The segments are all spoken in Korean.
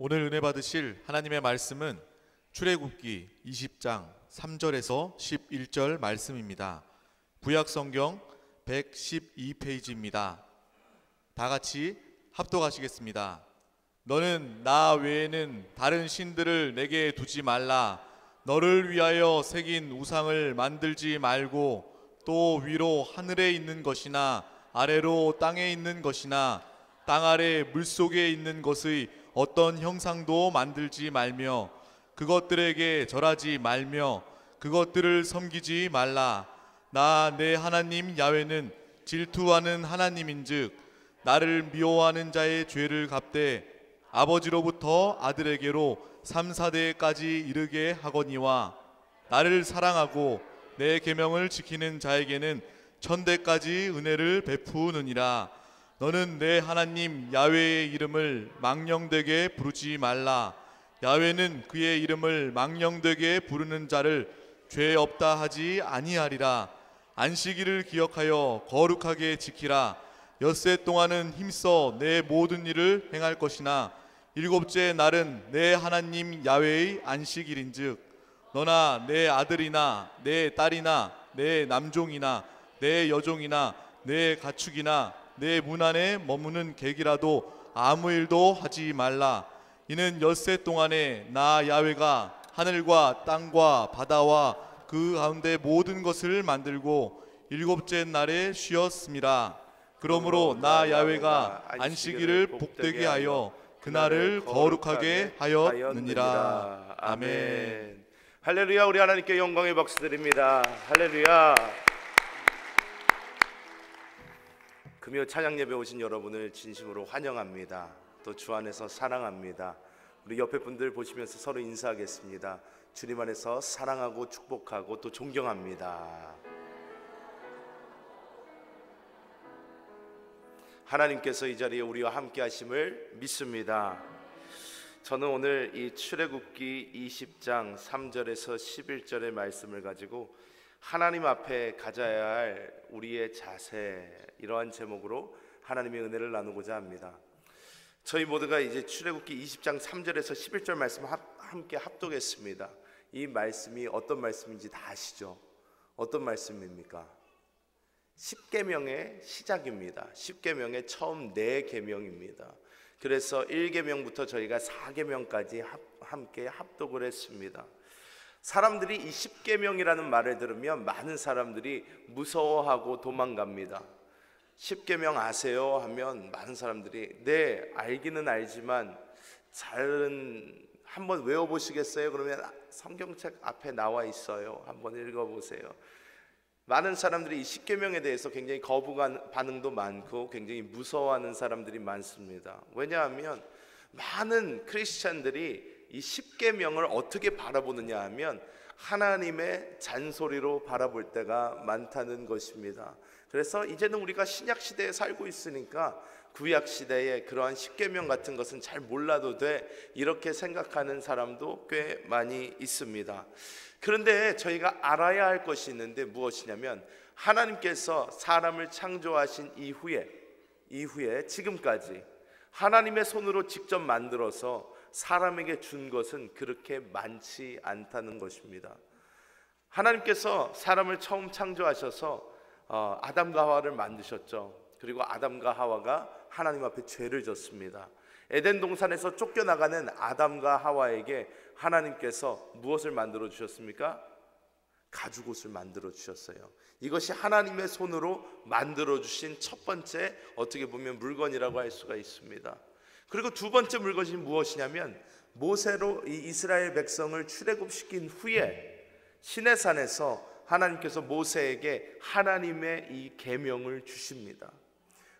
오늘 은혜 받으실 하나님의 말씀은 출애굽기 20장 3절에서 11절 말씀입니다. 구약성경 112페이지입니다. 다 같이 합독하시겠습니다. 너는 나 외에는 다른 신들을 내게 두지 말라. 너를 위하여 새긴 우상을 만들지 말고 또 위로 하늘에 있는 것이나 아래로 땅에 있는 것이나 땅 아래 물속에 있는 것의 어떤 형상도 만들지 말며 그것들에게 절하지 말며 그것들을 섬기지 말라. 나 내 하나님 야훼는 질투하는 하나님인즉 나를 미워하는 자의 죄를 갚되 아버지로부터 아들에게로 3, 4대까지 이르게 하거니와 나를 사랑하고 내 계명을 지키는 자에게는 1000대까지 은혜를 베푸느니라. 너는 내 하나님 야훼의 이름을 망령되게 부르지 말라. 야훼는 그의 이름을 망령되게 부르는 자를 죄 없다 하지 아니하리라. 안식일을 기억하여 거룩하게 지키라. 엿새 동안은 힘써 내 모든 일을 행할 것이나 일곱째 날은 내 하나님 야훼의 안식일인즉 너나 내 아들이나 내 딸이나 내 남종이나 내 여종이나 내 가축이나 내 문 안에 머무는 객이라도 아무 일도 하지 말라. 이는 엿새 동안에 나 야훼가 하늘과 땅과 바다와 그 가운데 모든 것을 만들고 일곱째 날에 쉬었음이라. 그러므로 나 야훼가 안식일을 복되게 하여 그날을 거룩하게 하였느니라. 아멘. 할렐루야. 우리 하나님께 영광의 박수 드립니다. 할렐루야. 금요 찬양 예배 오신 여러분을 진심으로 환영합니다. 또 주 안에서 사랑합니다. 우리 옆에 분들 보시면서 서로 인사하겠습니다. 주님 안에서 사랑하고 축복하고 또 존경합니다. 하나님께서 이 자리에 우리와 함께 하심을 믿습니다. 저는 오늘 이 출애굽기 20장 3절에서 11절의 말씀을 가지고 하나님 앞에 가져야 할 우리의 자세, 이러한 제목으로 하나님의 은혜를 나누고자 합니다. 저희 모두가 이제 출애굽기 20장 3절에서 11절 말씀 함께 합독했습니다. 이 말씀이 어떤 말씀인지 다 아시죠? 어떤 말씀입니까? 10계명의 시작입니다. 10계명의 처음 4계명입니다. 그래서 1계명부터 저희가 4계명까지 함께 합독을 했습니다. 사람들이 이 10계명이라는 말을 들으면 많은 사람들이 무서워하고 도망갑니다. 10계명 아세요? 하면 많은 사람들이 네, 알기는 알지만 잘은 한번 외워보시겠어요? 그러면 성경책 앞에 나와 있어요. 한번 읽어보세요. 많은 사람들이 이 10계명에 대해서 굉장히 거부감 반응도 많고 굉장히 무서워하는 사람들이 많습니다. 왜냐하면 많은 크리스찬들이 이 10계명을 어떻게 바라보느냐 하면 하나님의 잔소리로 바라볼 때가 많다는 것입니다. 그래서 이제는 우리가 신약시대에 살고 있으니까 구약시대에 그러한 10계명 같은 것은 잘 몰라도 돼, 이렇게 생각하는 사람도 꽤 많이 있습니다. 그런데 저희가 알아야 할 것이 있는데 무엇이냐면 하나님께서 사람을 창조하신 이후에 지금까지 하나님의 손으로 직접 만들어서 사람에게 준 것은 그렇게 많지 않다는 것입니다. 하나님께서 사람을 처음 창조하셔서 아담과 하와를 만드셨죠. 그리고 아담과 하와가 하나님 앞에 죄를 졌습니다. 에덴 동산에서 쫓겨나가는 아담과 하와에게 하나님께서 무엇을 만들어 주셨습니까? 가죽옷을 만들어 주셨어요. 이것이 하나님의 손으로 만들어 주신 첫 번째, 어떻게 보면 물건이라고 할 수가 있습니다. 그리고 두 번째 물건이 무엇이냐면 모세로 이 이스라엘 백성을 출애굽시킨 후에 시내산에서 하나님께서 모세에게 하나님의 이 계명을 주십니다.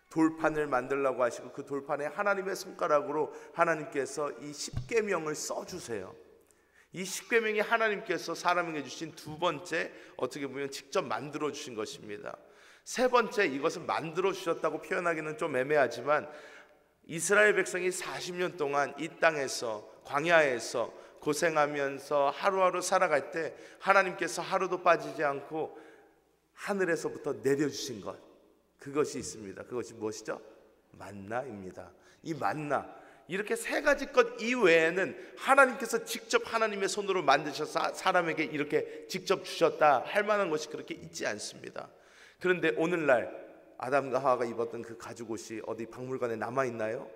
돌판을 만들라고 하시고 그 돌판에 하나님의 손가락으로 하나님께서 이 10계명을 써주세요. 이 10계명이 하나님께서 사람에게 주신 두 번째, 어떻게 보면 직접 만들어 주신 것입니다. 세 번째, 이것을 만들어 주셨다고 표현하기는 좀 애매하지만 이스라엘 백성이 40년 동안 이 땅에서 광야에서 고생하면서 하루하루 살아갈 때 하나님께서 하루도 빠지지 않고 하늘에서부터 내려주신 것, 그것이 있습니다. 그것이 무엇이죠? 만나입니다. 이 만나, 이렇게 세 가지 것 이외에는 하나님께서 직접 하나님의 손으로 만드셔서 사람에게 이렇게 직접 주셨다 할 만한 것이 그렇게 있지 않습니다. 그런데 오늘날 아담과 하와가 입었던 그 가죽옷이 어디 박물관에 남아있나요?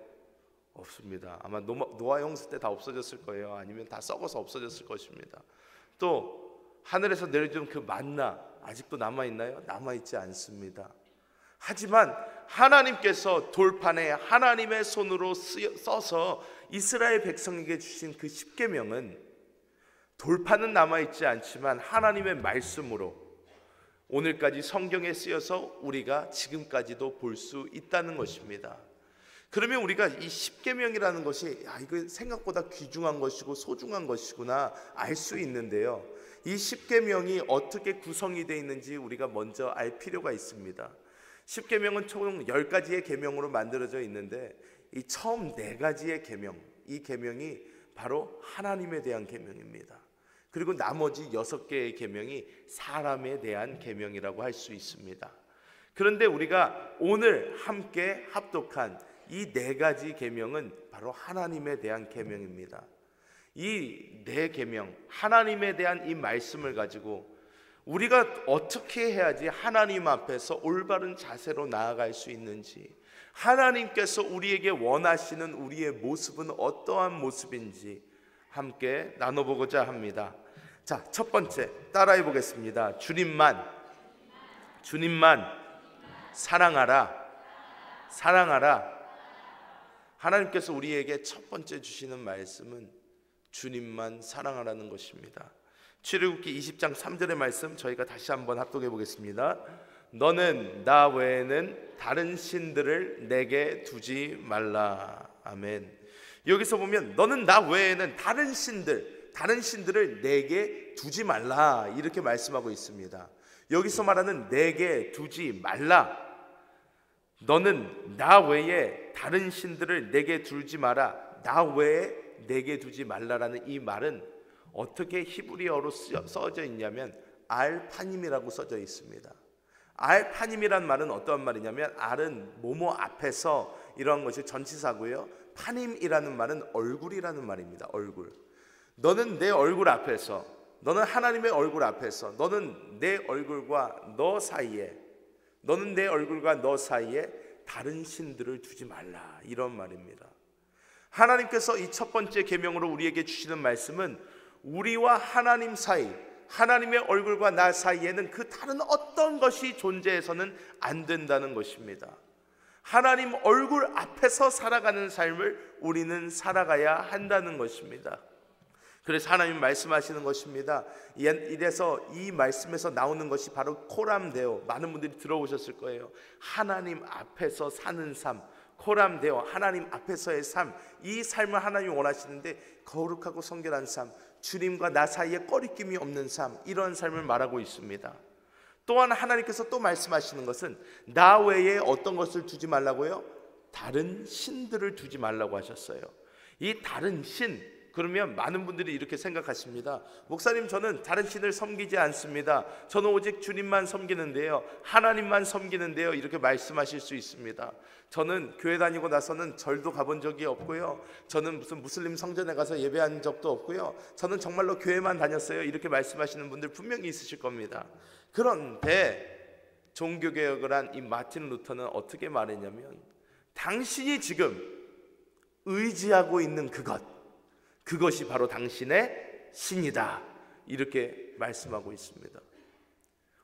없습니다. 아마 노아 홍수 때 다 없어졌을 거예요. 아니면 다 썩어서 없어졌을 것입니다. 또 하늘에서 내려준 그 만나 아직도 남아있나요? 남아있지 않습니다. 하지만 하나님께서 돌판에 하나님의 손으로 써서 이스라엘 백성에게 주신 그 십계명은 돌판은 남아있지 않지만 하나님의 말씀으로 오늘까지 성경에 쓰여서 우리가 지금까지도 볼 수 있다는 것입니다. 그러면 우리가 이 십계명이라는 것이 이거 생각보다 귀중한 것이고 소중한 것이구나 알 수 있는데요, 이 십계명이 어떻게 구성이 되어 있는지 우리가 먼저 알 필요가 있습니다. 십계명은 총 10가지의 계명으로 만들어져 있는데 이 처음 4가지의 계명, 이 계명이 바로 하나님에 대한 계명입니다. 그리고 나머지 6개의 계명이 사람에 대한 계명이라고 할 수 있습니다. 그런데 우리가 오늘 함께 합독한 이 4가지 계명은 바로 하나님에 대한 계명입니다. 이 4계명, 하나님에 대한 이 말씀을 가지고 우리가 어떻게 해야지 하나님 앞에서 올바른 자세로 나아갈 수 있는지, 하나님께서 우리에게 원하시는 우리의 모습은 어떠한 모습인지 함께 나눠보고자 합니다. 자, 첫 번째 따라해 보겠습니다. 주님만 사랑하라. 사랑하라. 하나님께서 우리에게 첫 번째 주시는 말씀은 주님만 사랑하라는 것입니다. 출애굽기 20장 3절의 말씀 저희가 다시 한번 합독해 보겠습니다. 너는 나 외에는 다른 신들을 내게 두지 말라. 아멘. 여기서 보면 너는 나 외에는 다른 신들을 내게 두지 말라 이렇게 말씀하고 있습니다. 여기서 말하는 내게 두지 말라, 너는 나 외에 다른 신들을 내게 두지 마라, 나 외에 내게 두지 말라라는 이 말은 어떻게 히브리어로 써져 있냐면 알파님이라고 써져 있습니다. 알파님이란 말은 어떤 말이냐면, 알은 뭐뭐 앞에서 이러한 것이 전치사고요, 파님이라는 말은 얼굴이라는 말입니다. 얼굴. 너는 내 얼굴 앞에서, 너는 하나님의 얼굴 앞에서, 너는 내 얼굴과 너 사이에, 너는 내 얼굴과 너 사이에 다른 신들을 두지 말라, 이런 말입니다. 하나님께서 이 첫 번째 계명으로 우리에게 주시는 말씀은 우리와 하나님 사이, 하나님의 얼굴과 나 사이에는 그 다른 어떤 것이 존재해서는 안 된다는 것입니다. 하나님 얼굴 앞에서 살아가는 삶을 우리는 살아가야 한다는 것입니다. 그래서 하나님 말씀하시는 것입니다. 이래서 이 말씀에서 나오는 것이 바로 코람데오, 많은 분들이 들어보셨을 거예요. 하나님 앞에서 사는 삶, 코람데오, 하나님 앞에서의 삶, 이 삶을 하나님이 원하시는데 거룩하고 성결한 삶, 주님과 나 사이에 꺼리낌이 없는 삶, 이런 삶을 말하고 있습니다. 또한 하나님께서 또 말씀하시는 것은 나 외에 어떤 것을 두지 말라고요? 다른 신들을 두지 말라고 하셨어요. 이 다른 신, 그러면 많은 분들이 이렇게 생각하십니다. 목사님, 저는 다른 신을 섬기지 않습니다. 저는 오직 주님만 섬기는데요, 하나님만 섬기는데요, 이렇게 말씀하실 수 있습니다. 저는 교회 다니고 나서는 절도 가본 적이 없고요, 저는 무슨 무슬림 성전에 가서 예배한 적도 없고요, 저는 정말로 교회만 다녔어요, 이렇게 말씀하시는 분들 분명히 있으실 겁니다. 그런데 종교개혁을 한 이 마틴 루터는 어떻게 말했냐면, 당신이 지금 의지하고 있는 그것이 바로 당신의 신이다, 이렇게 말씀하고 있습니다.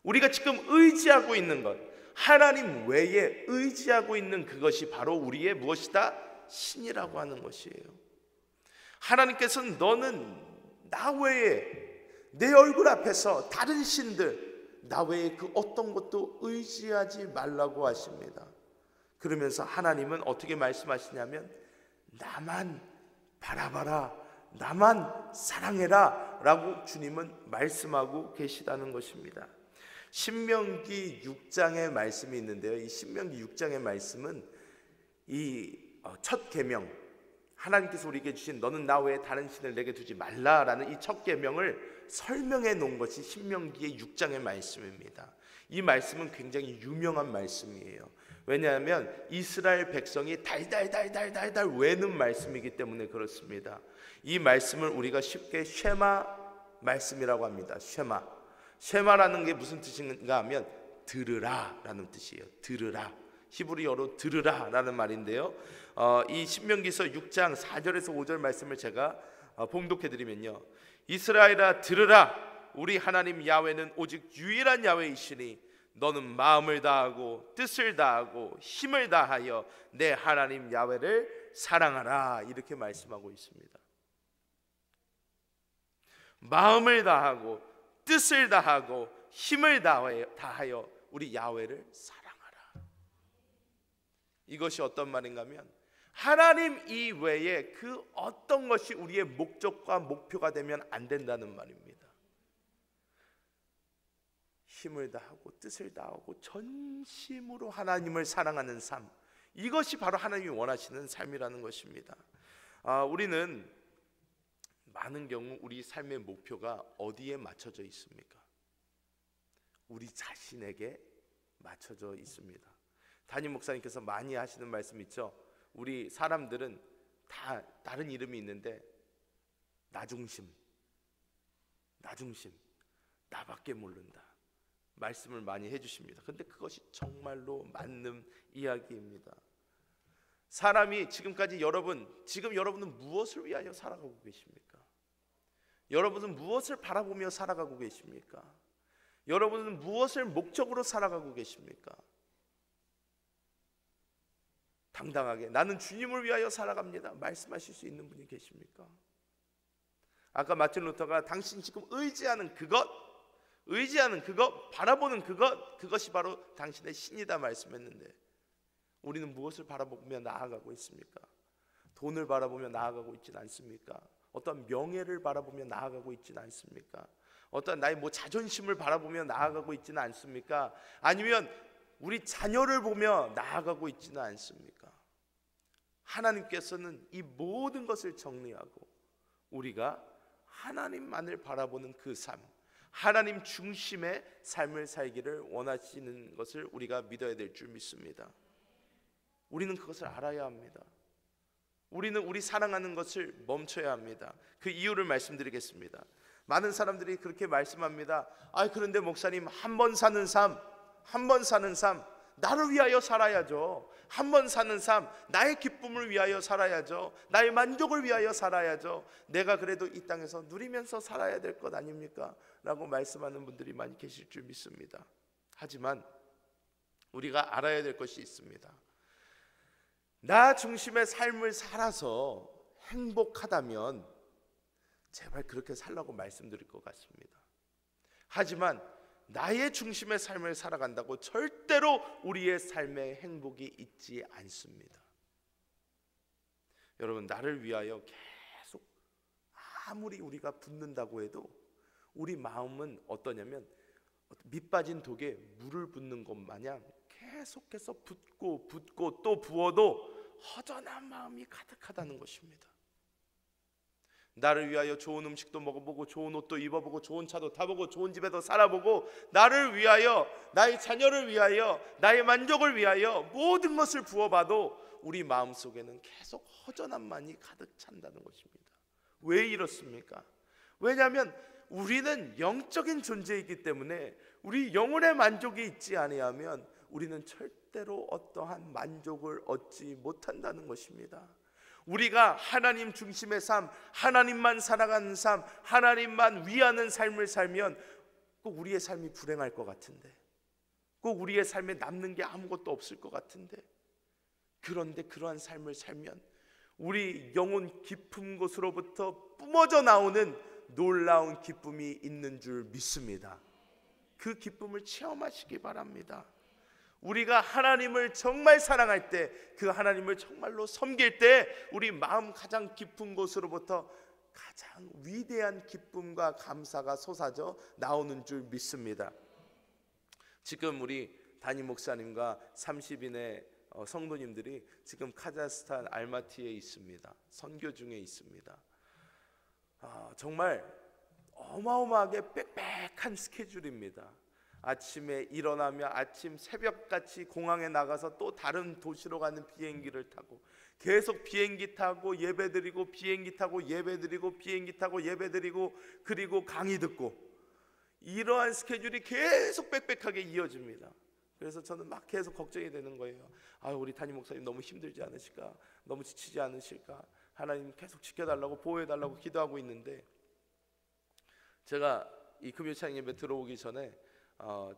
우리가 지금 의지하고 있는 것, 하나님 외에 의지하고 있는 그것이 바로 우리의 무엇이다? 신이라고 하는 것이에요. 하나님께서는 너는 나 외에, 내 얼굴 앞에서 다른 신들, 나 외에 그 어떤 것도 의지하지 말라고 하십니다. 그러면서 하나님은 어떻게 말씀하시냐면, 나만 바라봐라, 나만 사랑해라 라고 주님은 말씀하고 계시다는 것입니다. 신명기 6장의 말씀이 있는데요, 이 신명기 6장의 말씀은 이 첫 계명, 하나님께서 우리에게 주신 너는 나 외에 다른 신을 내게 두지 말라라는 이 첫 계명을 설명해 놓은 것이 신명기의 6장의 말씀입니다. 이 말씀은 굉장히 유명한 말씀이에요. 왜냐하면 이스라엘 백성이 달달달달달달 외는 말씀이기 때문에 그렇습니다. 이 말씀을 우리가 쉽게 쉐마 말씀이라고 합니다. 쉐마라는 게 무슨 뜻인가 하면 들으라 라는 뜻이에요. 들으라. 히브리어로 들으라 라는 말인데요, 이 신명기서 6장 4절에서 5절 말씀을 제가 봉독해 드리면요, 이스라엘아 들으라. 우리 하나님 야훼는 오직 유일한 야훼이시니 너는 마음을 다하고 뜻을 다하고 힘을 다하여 내 하나님 야훼를 사랑하라. 이렇게 말씀하고 있습니다. 마음을 다하고 뜻을 다하고 힘을 다하여 우리 야훼를 사랑하라. 이것이 어떤 말인가 하면 하나님 이외에 그 어떤 것이 우리의 목적과 목표가 되면 안 된다는 말입니다. 힘을 다하고 뜻을 다하고 전심으로 하나님을 사랑하는 삶, 이것이 바로 하나님이 원하시는 삶이라는 것입니다. 우리는 많은 경우 우리 삶의 목표가 어디에 맞춰져 있습니까? 우리 자신에게 맞춰져 있습니다. 담임 목사님께서 많이 하시는 말씀 있죠. 우리 사람들은 다 다른 이름이 있는데 나 중심, 나밖에 모른다 말씀을 많이 해주십니다. 근데 그것이 정말로 맞는 이야기입니다. 사람이 지금까지 지금 여러분은 무엇을 위하여 살아가고 계십니까? 여러분은 무엇을 바라보며 살아가고 계십니까? 여러분은 무엇을 목적으로 살아가고 계십니까? 당당하게 나는 주님을 위하여 살아갑니다 말씀하실 수 있는 분이 계십니까? 아까 마틴 루터가 당신 지금 의지하는 그것, 바라보는 그것이 바로 당신의 신이다 말씀했는데, 우리는 무엇을 바라보며 나아가고 있습니까? 돈을 바라보며 나아가고 있지는 않습니까? 어떤 명예를 바라보며 나아가고 있지는 않습니까? 어떤 나의 자존심을 바라보며 나아가고 있지는 않습니까? 아니면 우리 자녀를 보며 나아가고 있지는 않습니까? 하나님께서는 이 모든 것을 정리하고 우리가 하나님만을 바라보는 그 삶, 하나님 중심의 삶을 살기를 원하시는 것을 우리가 믿어야 될 줄 믿습니다. 우리는 그것을 알아야 합니다. 우리는 우리 사랑하는 것을 멈춰야 합니다. 그 이유를 말씀드리겠습니다. 많은 사람들이 그렇게 말씀합니다. 그런데 목사님, 한 번 사는 삶, 나를 위하여 살아야죠. 한 번 사는 삶, 나의 기쁨을 위하여 살아야죠. 나의 만족을 위하여 살아야죠. 내가 그래도 이 땅에서 누리면서 살아야 될 것 아닙니까? 라고 말씀하는 분들이 많이 계실 줄 믿습니다. 하지만 우리가 알아야 될 것이 있습니다. 나 중심의 삶을 살아서 행복하다면 제발 그렇게 살라고 말씀드릴 것 같습니다. 하지만 나의 중심의 삶을 살아간다고 절대로 우리의 삶에 행복이 있지 않습니다. 여러분, 나를 위하여 계속 아무리 우리가 붓는다고 해도 우리 마음은 어떠냐면 밑 빠진 독에 물을 붓는 것 마냥 계속해서 붓고 또 부어도 허전한 마음이 가득하다는 것입니다. 나를 위하여 좋은 음식도 먹어보고 좋은 옷도 입어보고 좋은 차도 타보고 좋은 집에도 살아보고 나를 위하여, 나의 자녀를 위하여, 나의 만족을 위하여 모든 것을 부어봐도 우리 마음속에는 계속 허전함만이 가득 찬다는 것입니다. 왜 이렇습니까? 왜냐하면 우리는 영적인 존재이기 때문에 우리 영혼의 만족이 있지 아니하면 우리는 절대로 어떠한 만족을 얻지 못한다는 것입니다. 우리가 하나님 중심의 삶, 하나님만 살아가는 삶, 하나님만 위하는 삶을 살면 꼭 우리의 삶이 불행할 것 같은데, 꼭 우리의 삶에 남는 게 아무것도 없을 것 같은데, 그런데 그러한 삶을 살면 우리 영혼 깊은 곳으로부터 뿜어져 나오는 놀라운 기쁨이 있는 줄 믿습니다. 그 기쁨을 체험하시기 바랍니다. 우리가 하나님을 정말 사랑할 때, 그 하나님을 정말로 섬길 때 우리 마음 가장 깊은 곳으로부터 가장 위대한 기쁨과 감사가 솟아져 나오는 줄 믿습니다. 지금 우리 담임 목사님과 30인의 성도님들이 지금 카자흐스탄 알마티에 있습니다. 선교 중에 있습니다. 정말 어마어마하게 빽빽한 스케줄입니다. 아침에 일어나며 아침 새벽같이 공항에 나가서 또 다른 도시로 가는 비행기를 타고 계속 비행기 타고 예배드리고 비행기 타고 예배드리고 비행기 타고 예배드리고 그리고 강의 듣고 이러한 스케줄이 계속 빽빽하게 이어집니다. 그래서 저는 막 계속 걱정이 되는 거예요. 우리 담임 목사님 너무 힘들지 않으실까? 너무 지치지 않으실까? 하나님 계속 지켜달라고 보호해달라고 기도하고 있는데, 제가 이 금요창 예배 들어오기 전에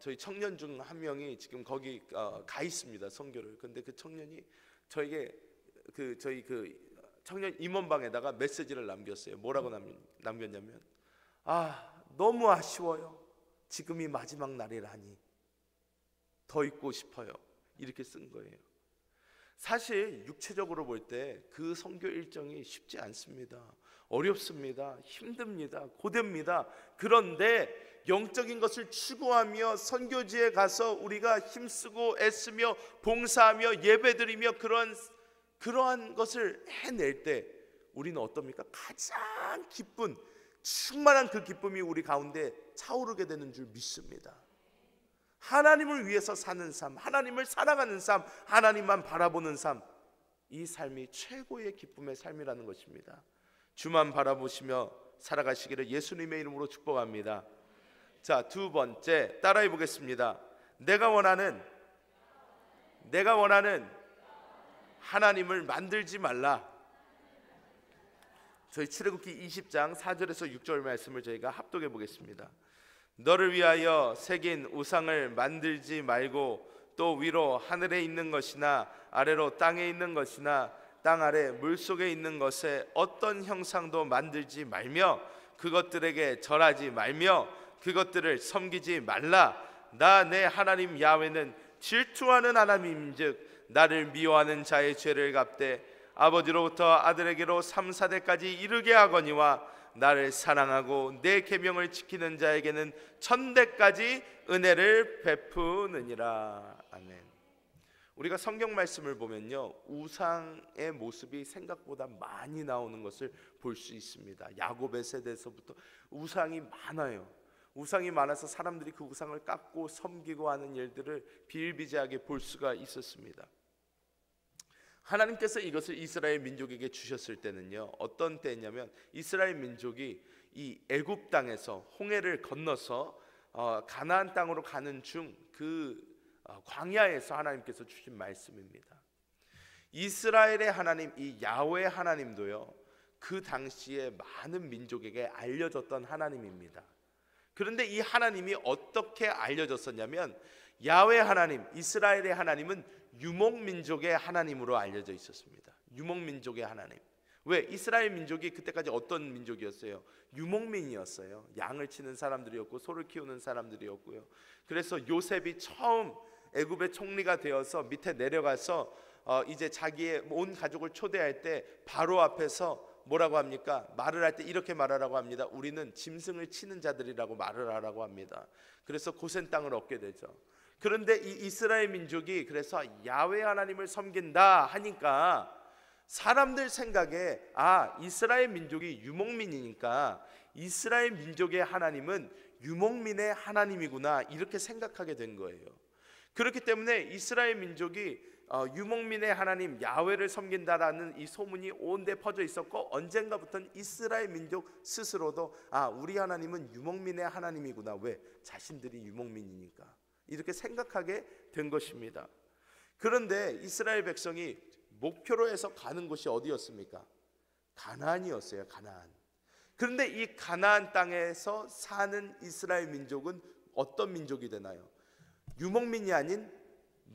저희 청년 중 한 명이 지금 거기 가 있습니다, 선교를. 근데 그 청년이 저에게 저희 청년 임원방에다가 메시지를 남겼어요. 뭐라고 남겼냐면 너무 아쉬워요. 지금이 마지막 날이라니 더 있고 싶어요. 이렇게 쓴 거예요. 사실 육체적으로 볼 때 그 선교 일정이 쉽지 않습니다. 어렵습니다. 힘듭니다. 고됩니다. 그런데 영적인 것을 추구하며 선교지에 가서 우리가 힘쓰고 애쓰며 봉사하며 예배드리며 그러한 것을 해낼 때 우리는 어떻습니까? 가장 기쁜, 충만한 그 기쁨이 우리 가운데 차오르게 되는 줄 믿습니다. 하나님을 위해서 사는 삶, 하나님을 사랑하는 삶, 하나님만 바라보는 삶, 이 삶이 최고의 기쁨의 삶이라는 것입니다. 주만 바라보시며 살아가시기를 예수님의 이름으로 축복합니다. 자, 두 번째 따라해 보겠습니다. 내가 원하는 하나님을 만들지 말라. 저희 출애굽기 20장 4절에서 6절 말씀을 저희가 합독해 보겠습니다. 너를 위하여 새긴 우상을 만들지 말고 또 위로 하늘에 있는 것이나 아래로 땅에 있는 것이나 땅 아래 물속에 있는 것에 어떤 형상도 만들지 말며 그것들에게 절하지 말며 그것들을 섬기지 말라. 나 내 하나님 야훼는 질투하는 하나님인즉 나를 미워하는 자의 죄를 갚되 아버지로부터 아들에게로 3, 4대까지 이르게 하거니와 나를 사랑하고 내 계명을 지키는 자에게는 1000대까지 은혜를 베푸느니라. 아멘. 우리가 성경 말씀을 보면요, 우상의 모습이 생각보다 많이 나오는 것을 볼 수 있습니다. 야곱의 세대에서부터 우상이 많아요. 우상이 많아서 사람들이 그 우상을 깎고 섬기고 하는 일들을 비일비재하게 볼 수가 있었습니다. 하나님께서 이것을 이스라엘 민족에게 주셨을 때는요, 어떤 때였냐면 이스라엘 민족이 이 애굽 땅에서 홍해를 건너서 가나안 땅으로 가는 중 그 광야에서 하나님께서 주신 말씀입니다. 이스라엘의 하나님, 이 야훼 하나님도요, 그 당시에 많은 민족에게 알려졌던 하나님입니다. 그런데 이 하나님이 어떻게 알려졌었냐면, 야훼 하나님, 이스라엘의 하나님은 유목민족의 하나님으로 알려져 있었습니다. 유목민족의 하나님. 왜? 이스라엘 민족이 그때까지 어떤 민족이었어요? 유목민이었어요. 양을 치는 사람들이었고 소를 키우는 사람들이었고요. 그래서 요셉이 처음 애굽의 총리가 되어서 밑에 내려가서 이제 자기의 온 가족을 초대할 때 바로 앞에서 뭐라고 합니까? 말을 할 때 이렇게 말하라고 합니다. 우리는 짐승을 치는 자들이라고 말을 하라고 합니다. 그래서 고센 땅을 얻게 되죠. 그런데 이 이스라엘 민족이 그래서 야훼 하나님을 섬긴다 하니까 사람들 생각에 이스라엘 민족이 유목민이니까 이스라엘 민족의 하나님은 유목민의 하나님이구나, 이렇게 생각하게 된 거예요. 그렇기 때문에 이스라엘 민족이 유목민의 하나님 야훼를 섬긴다라는 이 소문이 온데 퍼져 있었고, 언젠가부터는 이스라엘 민족 스스로도 우리 하나님은 유목민의 하나님이구나, 왜? 자신들이 유목민이니까, 이렇게 생각하게 된 것입니다. 그런데 이스라엘 백성이 목표로 해서 가는 곳이 어디였습니까? 가나안이었어요. 가나안. 그런데 이 가나안 땅에서 사는 이스라엘 민족은 어떤 민족이 되나요? 유목민이 아닌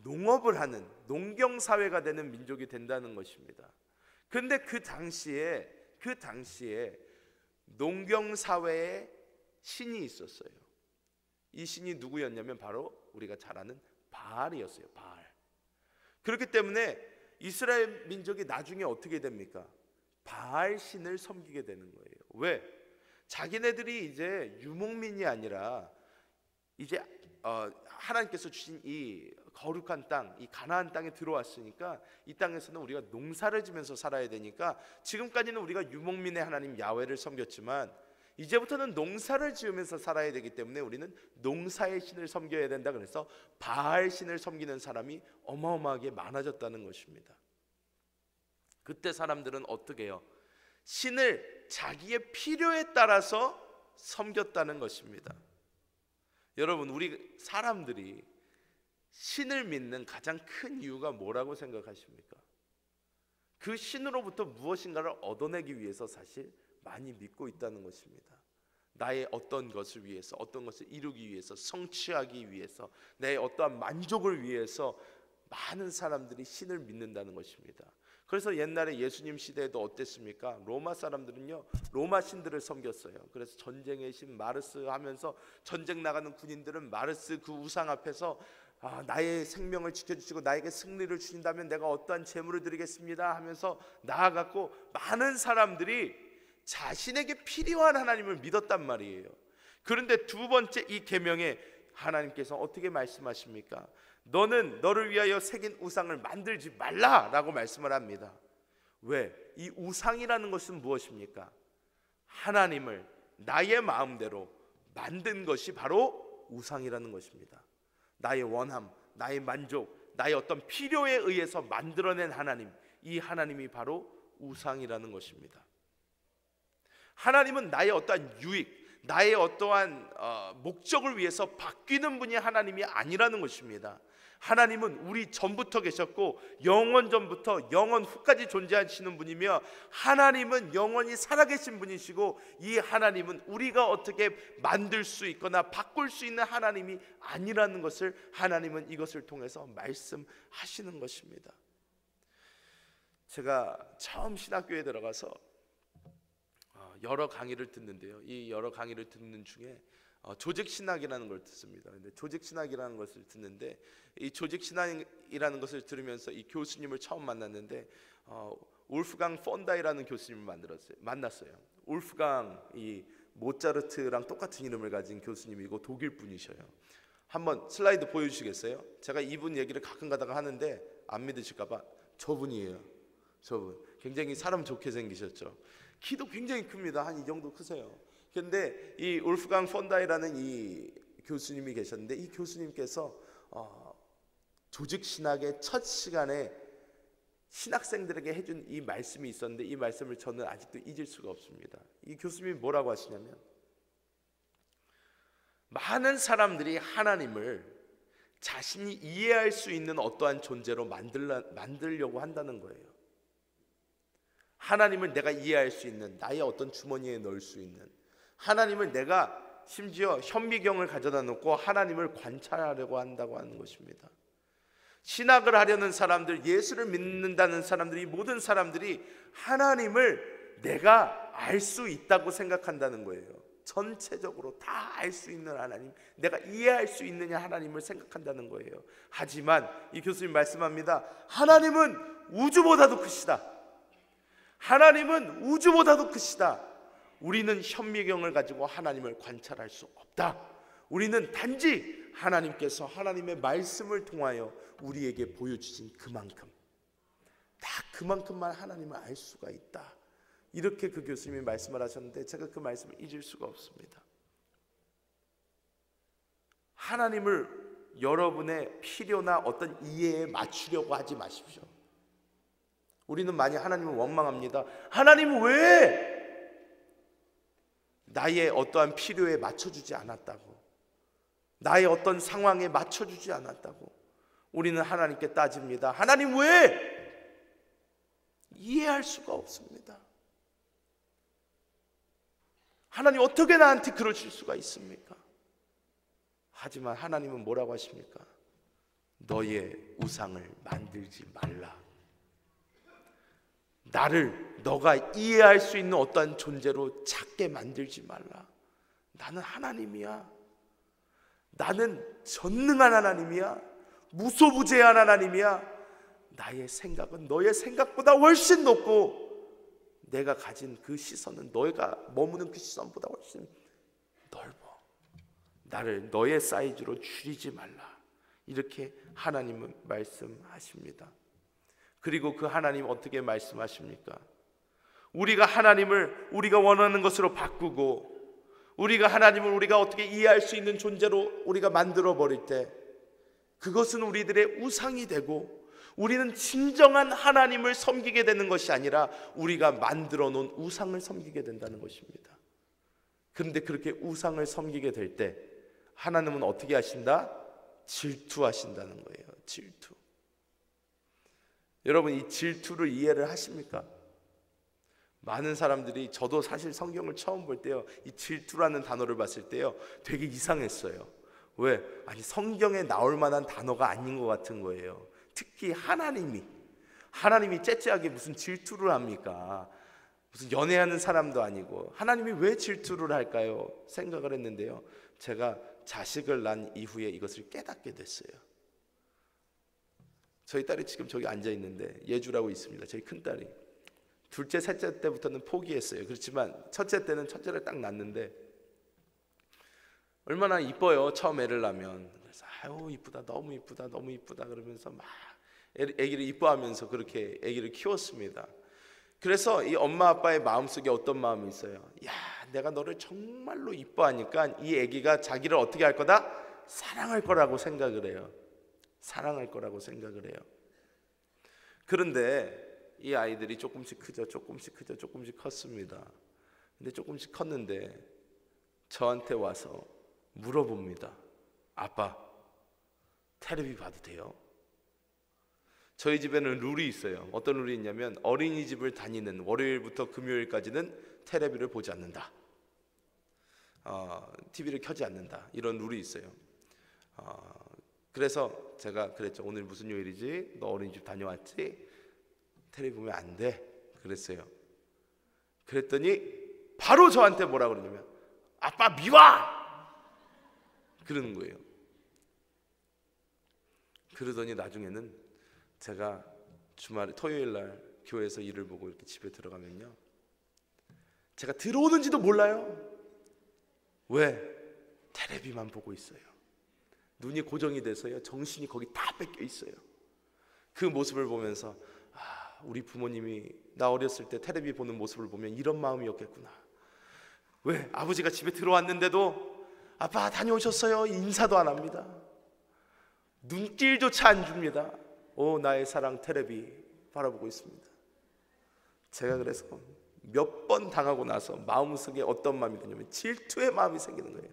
농업을 하는 농경사회가 되는 민족이 된다는 것입니다. 그런데 그 당시에 농경사회에 신이 있었어요. 이 신이 누구였냐면 바로 우리가 잘 아는 바알이었어요. 바알. 그렇기 때문에 이스라엘 민족이 나중에 어떻게 됩니까? 바알 신을 섬기게 되는 거예요. 왜? 자기네들이 이제 유목민이 아니라 이제 하나님께서 주신 이 거룩한 땅, 이 가나안 땅에 들어왔으니까 이 땅에서는 우리가 농사를 지면서 살아야 되니까 지금까지는 우리가 유목민의 하나님 야훼를 섬겼지만 이제부터는 농사를 지으면서 살아야 되기 때문에 우리는 농사의 신을 섬겨야 된다. 그래서 바알 신을 섬기는 사람이 어마어마하게 많아졌다는 것입니다. 그때 사람들은 어떻게 해요? 신을 자기의 필요에 따라서 섬겼다는 것입니다. 여러분, 우리 사람들이 신을 믿는 가장 큰 이유가 뭐라고 생각하십니까? 그 신으로부터 무엇인가를 얻어내기 위해서 사실 많이 믿고 있다는 것입니다. 나의 어떤 것을 위해서, 어떤 것을 이루기 위해서, 성취하기 위해서, 내 어떠한 만족을 위해서 많은 사람들이 신을 믿는다는 것입니다. 그래서 옛날에 예수님 시대에도 어땠습니까? 로마 사람들은요, 로마 신들을 섬겼어요. 그래서 전쟁의 신 마르스 하면서 전쟁 나가는 군인들은 마르스 그 우상 앞에서 나의 생명을 지켜주시고 나에게 승리를 주신다면 내가 어떠한 제물을 드리겠습니다 하면서 나아갔고, 많은 사람들이 자신에게 필요한 하나님을 믿었단 말이에요. 그런데 두 번째 이 계명에 하나님께서 어떻게 말씀하십니까? 너는 너를 위하여 새긴 우상을 만들지 말라라고 말씀을 합니다. 왜? 이 우상이라는 것은 무엇입니까? 하나님을 나의 마음대로 만든 것이 바로 우상이라는 것입니다. 나의 원함, 나의 만족, 나의 어떤 필요에 의해서 만들어낸 하나님, 이 하나님이 바로 우상이라는 것입니다. 하나님은 나의 어떠한 유익, 나의 어떠한 목적을 위해서 바뀌는 분이 하나님이 아니라는 것입니다. 하나님은 우리 전부터 계셨고 영원 전부터 영원 후까지 존재하시는 분이며, 하나님은 영원히 살아계신 분이시고, 이 하나님은 우리가 어떻게 만들 수 있거나 바꿀 수 있는 하나님이 아니라는 것을 하나님은 이것을 통해서 말씀하시는 것입니다. 제가 처음 신학교에 들어가서 여러 강의를 듣는데요, 이 여러 강의를 듣는 중에 조직신학이라는 걸 듣습니다. 근데 조직신학이라는 것을 듣는데, 이 조직신학이라는 것을 들으면서 이 교수님을 처음 만났는데 울프강 폰다이라는 교수님을 만났어요. 울프강, 이 모차르트랑 똑같은 이름을 가진 교수님이고 독일 분이셔요. 한번 슬라이드 보여주시겠어요? 제가 이분 얘기를 가끔 가다가 하는데 안 믿으실까봐, 저분이에요. 저분 굉장히 사람 좋게 생기셨죠. 키도 굉장히 큽니다. 한 이 정도 크세요. 그런데 이 울프강 폰다이라는 이 교수님이 계셨는데, 이 교수님께서 조직신학의 첫 시간에 신학생들에게 해준 이 말씀이 있었는데, 이 말씀을 저는 아직도 잊을 수가 없습니다. 이 교수님이 뭐라고 하시냐면, 많은 사람들이 하나님을 자신이 이해할 수 있는 어떠한 존재로 만들려고 한다는 거예요. 하나님을 내가 이해할 수 있는, 나의 어떤 주머니에 넣을 수 있는, 하나님을 내가 심지어 현미경을 가져다 놓고 하나님을 관찰하려고 한다고 하는 것입니다. 신학을 하려는 사람들, 예수를 믿는다는 사람들이, 모든 사람들이 하나님을 내가 알 수 있다고 생각한다는 거예요. 전체적으로 다 알 수 있는 하나님, 내가 이해할 수 있느냐 하나님을 생각한다는 거예요. 하지만 이 교수님 말씀합니다. 하나님은 우주보다도 크시다. 하나님은 우주보다도 크시다. 우리는 현미경을 가지고 하나님을 관찰할 수 없다. 우리는 단지 하나님께서 하나님의 말씀을 통하여 우리에게 보여주신 그만큼, 다 그만큼만 하나님을 알 수가 있다. 이렇게 그 교수님이 말씀을 하셨는데, 제가 그 말씀을 잊을 수가 없습니다. 하나님을 여러분의 필요나 어떤 이해에 맞추려고 하지 마십시오. 우리는 많이 하나님을 원망합니다. 하나님은 왜 나의 어떠한 필요에 맞춰주지 않았다고, 나의 어떤 상황에 맞춰주지 않았다고 우리는 하나님께 따집니다. 하나님 왜? 이해할 수가 없습니다. 하나님 어떻게 나한테 그러실 수가 있습니까? 하지만 하나님은 뭐라고 하십니까? 너의 우상을 만들지 말라. 나를 너가 이해할 수 있는 어떠한 존재로 작게 만들지 말라. 나는 하나님이야. 나는 전능한 하나님이야. 무소부재한 하나님이야. 나의 생각은 너의 생각보다 훨씬 높고, 내가 가진 그 시선은 너희가 머무는 그 시선보다 훨씬 넓어. 나를 너의 사이즈로 줄이지 말라. 이렇게 하나님은 말씀하십니다. 그리고 그 하나님 어떻게 말씀하십니까? 우리가 하나님을 우리가 원하는 것으로 바꾸고 우리가 하나님을 우리가 어떻게 이해할 수 있는 존재로 우리가 만들어 버릴 때 그것은 우리들의 우상이 되고 우리는 진정한 하나님을 섬기게 되는 것이 아니라 우리가 만들어 놓은 우상을 섬기게 된다는 것입니다. 그런데 그렇게 우상을 섬기게 될 때 하나님은 어떻게 하신다? 질투하신다는 거예요. 질투. 여러분, 이 질투를 이해를 하십니까? 많은 사람들이, 저도 사실 성경을 처음 볼 때요, 이 질투라는 단어를 봤을 때요 되게 이상했어요. 왜? 아니, 성경에 나올 만한 단어가 아닌 것 같은 거예요. 특히 하나님이 째째하게 무슨 질투를 합니까? 무슨 연애하는 사람도 아니고 하나님이 왜 질투를 할까요? 생각을 했는데요, 제가 자식을 낳은 이후에 이것을 깨닫게 됐어요. 저희 딸이 지금 저기 앉아 있는데 예주라고 있습니다. 저희 큰딸이 둘째, 셋째 때부터는 포기했어요. 그렇지만 첫째 때는 첫째를 딱 낳았는데 얼마나 이뻐요, 처음 애를 낳으면. 그래서 아유 이쁘다, 너무 이쁘다, 너무 이쁘다 그러면서 막 애기를 이뻐하면서 그렇게 애기를 키웠습니다. 그래서 이 엄마 아빠의 마음속에 어떤 마음이 있어요? 야, 내가 너를 정말로 이뻐하니까 이 애기가 자기를 어떻게 할 거다? 사랑할 거라고 생각을 해요. 사랑할 거라고 생각을 해요. 그런데 이 아이들이 조금씩 크죠, 조금씩 크죠, 조금씩 컸습니다. 근데 조금씩 컸는데 저한테 와서 물어봅니다. 아빠, 테레비 봐도 돼요? 저희 집에는 룰이 있어요. 어떤 룰이 있냐면 어린이집을 다니는 월요일부터 금요일까지는 테레비를 보지 않는다. TV를 켜지 않는다. 이런 룰이 있어요. 그래서 제가 그랬죠. 오늘 무슨 요일이지? 너 어린이집 다녀왔지? 테레비 보면 안 돼. 그랬어요. 그랬더니 바로 저한테 뭐라 그러냐면 아빠 미워! 그러는 거예요. 그러더니 나중에는 제가 주말에 토요일 날 교회에서 일을 보고 이렇게 집에 들어가면요, 제가 들어오는지도 몰라요. 왜? 테레비만 보고 있어요. 눈이 고정이 돼서요, 정신이 거기 다 뺏겨 있어요. 그 모습을 보면서 우리 부모님이 나 어렸을 때 테레비 보는 모습을 보면 이런 마음이었겠구나. 왜? 아버지가 집에 들어왔는데도 아빠 다녀오셨어요? 인사도 안 합니다. 눈길조차 안 줍니다. 오, 나의 사랑 테레비 바라보고 있습니다. 제가 그래서 몇 번 당하고 나서 마음속에 어떤 마음이 드냐면 질투의 마음이 생기는 거예요.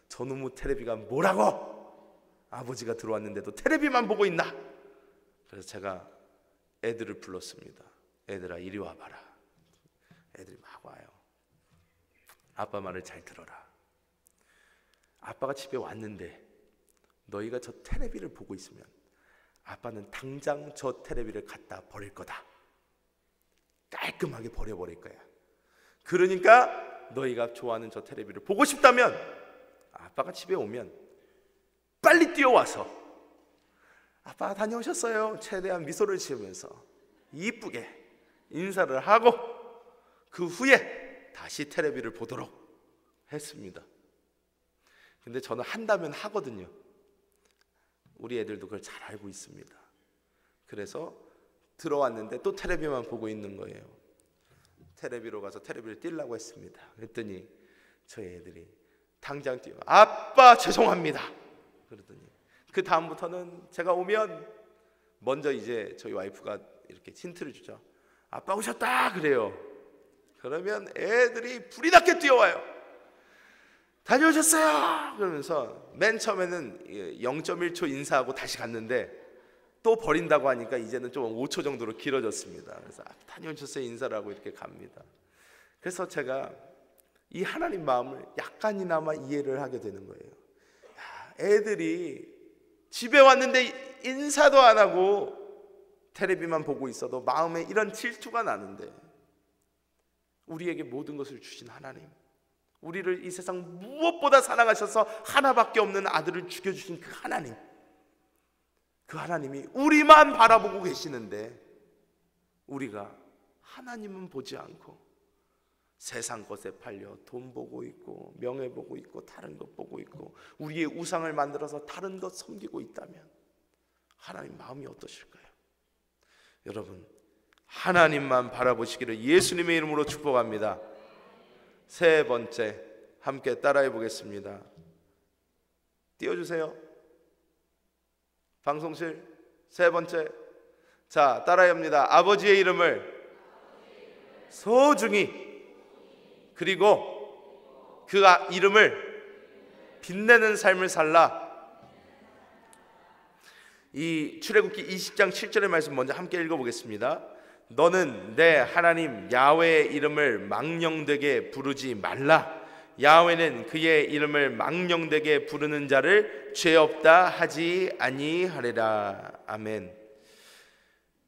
저놈의 테레비가 뭐라고? 아버지가 들어왔는데도 테레비만 보고 있나? 그래서 제가 애들을 불렀습니다. 애들아 이리 와봐라. 애들이 막 와요. 아빠 말을 잘 들어라. 아빠가 집에 왔는데 너희가 저 테레비를 보고 있으면 아빠는 당장 저 테레비를 갖다 버릴 거다. 깔끔하게 버려버릴 거야. 그러니까 너희가 좋아하는 저 테레비를 보고 싶다면 아빠가 집에 오면 빨리 뛰어와서 아빠 다녀오셨어요? 최대한 미소를 지으면서 이쁘게 인사를 하고 그 후에 다시 테레비를 보도록 했습니다. 근데 저는 한다면 하거든요. 우리 애들도 그걸 잘 알고 있습니다. 그래서 들어왔는데 또 테레비만 보고 있는 거예요. 테레비로 가서 테레비를 띄려고 했습니다. 그랬더니 저희 애들이 당장 뛰어 아빠 죄송합니다 그러더니 그 다음부터는 제가 오면 먼저 이제 저희 와이프가 이렇게 힌트를 주죠. 아빠 오셨다 그래요. 그러면 애들이 불이 나게 뛰어와요. 다녀오셨어요 그러면서 맨 처음에는 0.1초 인사하고 다시 갔는데 또 버린다고 하니까 이제는 좀 5초 정도로 길어졌습니다. 그래서 다녀오셨어요 인사를 하고 이렇게 갑니다. 그래서 제가 이 하나님 마음을 약간이나마 이해를 하게 되는 거예요. 애들이 집에 왔는데 인사도 안 하고 테레비만 보고 있어도 마음에 이런 질투가 나는데 우리에게 모든 것을 주신 하나님, 우리를 이 세상 무엇보다 사랑하셔서 하나밖에 없는 아들을 죽여주신 그 하나님, 그 하나님이 우리만 바라보고 계시는데 우리가 하나님은 보지 않고 세상 것에 팔려 돈 보고 있고 명예 보고 있고 다른 것 보고 있고 우리의 우상을 만들어서 다른 것 섬기고 있다면 하나님 마음이 어떠실까요? 여러분, 하나님만 바라보시기를 예수님의 이름으로 축복합니다. 세 번째, 함께 따라해 보겠습니다. 띄워주세요. 방송실. 세 번째. 자, 따라해 봅니다. 아버지의 이름을 소중히, 그리고 그 이름을 빛내는 삶을 살라. 이 출애굽기 20장 7절의 말씀 먼저 함께 읽어보겠습니다. 너는 내 하나님 야훼의 이름을 망령되게 부르지 말라. 야훼는 그의 이름을 망령되게 부르는 자를 죄 없다 하지 아니하리라. 아멘.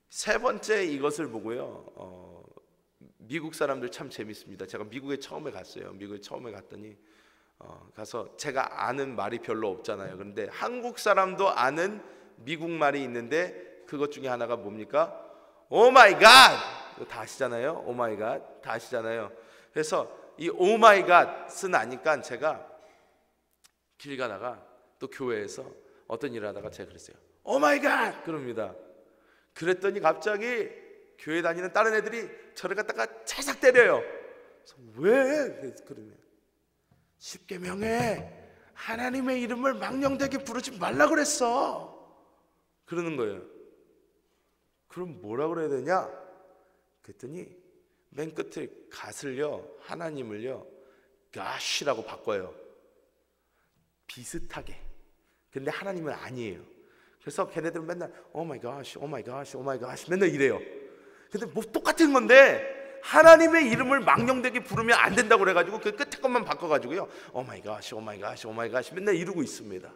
세 번째, 이것을 보고요, 미국 사람들 참 재밌습니다. 제가 미국에 처음에 갔어요. 미국에 처음에 갔더니 가서 제가 아는 말이 별로 없잖아요. 그런데 한국 사람도 아는 미국 말이 있는데 그것 중에 하나가 뭡니까? 오 마이 갓! 다 아시잖아요. 오 마이 갓 다 아시잖아요. 그래서 이 오 마이 갓은 아니까 제가 길 가다가 또 교회에서 어떤 일을 하다가 제가 그랬어요. 오 마이 갓! 그럽니다. 그랬더니 갑자기 교회 다니는 다른 애들이 저를 갖다가 찰싹 때려요. 그래서 왜? 그러면 10계명에 하나님의 이름을 망령되게 부르지 말라 그랬어. 그러는 거예요. 그럼 뭐라 그래야 되냐? 그랬더니 맨 끝에 갓을요, 하나님을요, God이라고 바꿔요. 비슷하게. 근데 하나님은 아니에요. 그래서 걔네들은 맨날 오 마이 갓, 오 마이 갓, 오 마이 갓 맨날 이래요. 근데 뭐 똑같은 건데 하나님의 이름을 망령되게 부르면 안 된다고 그래가지고 그 끝에 것만 바꿔가지고요, 오 마이 갓, 오 마이 갓, 오 마이 갓 맨날 이러고 있습니다.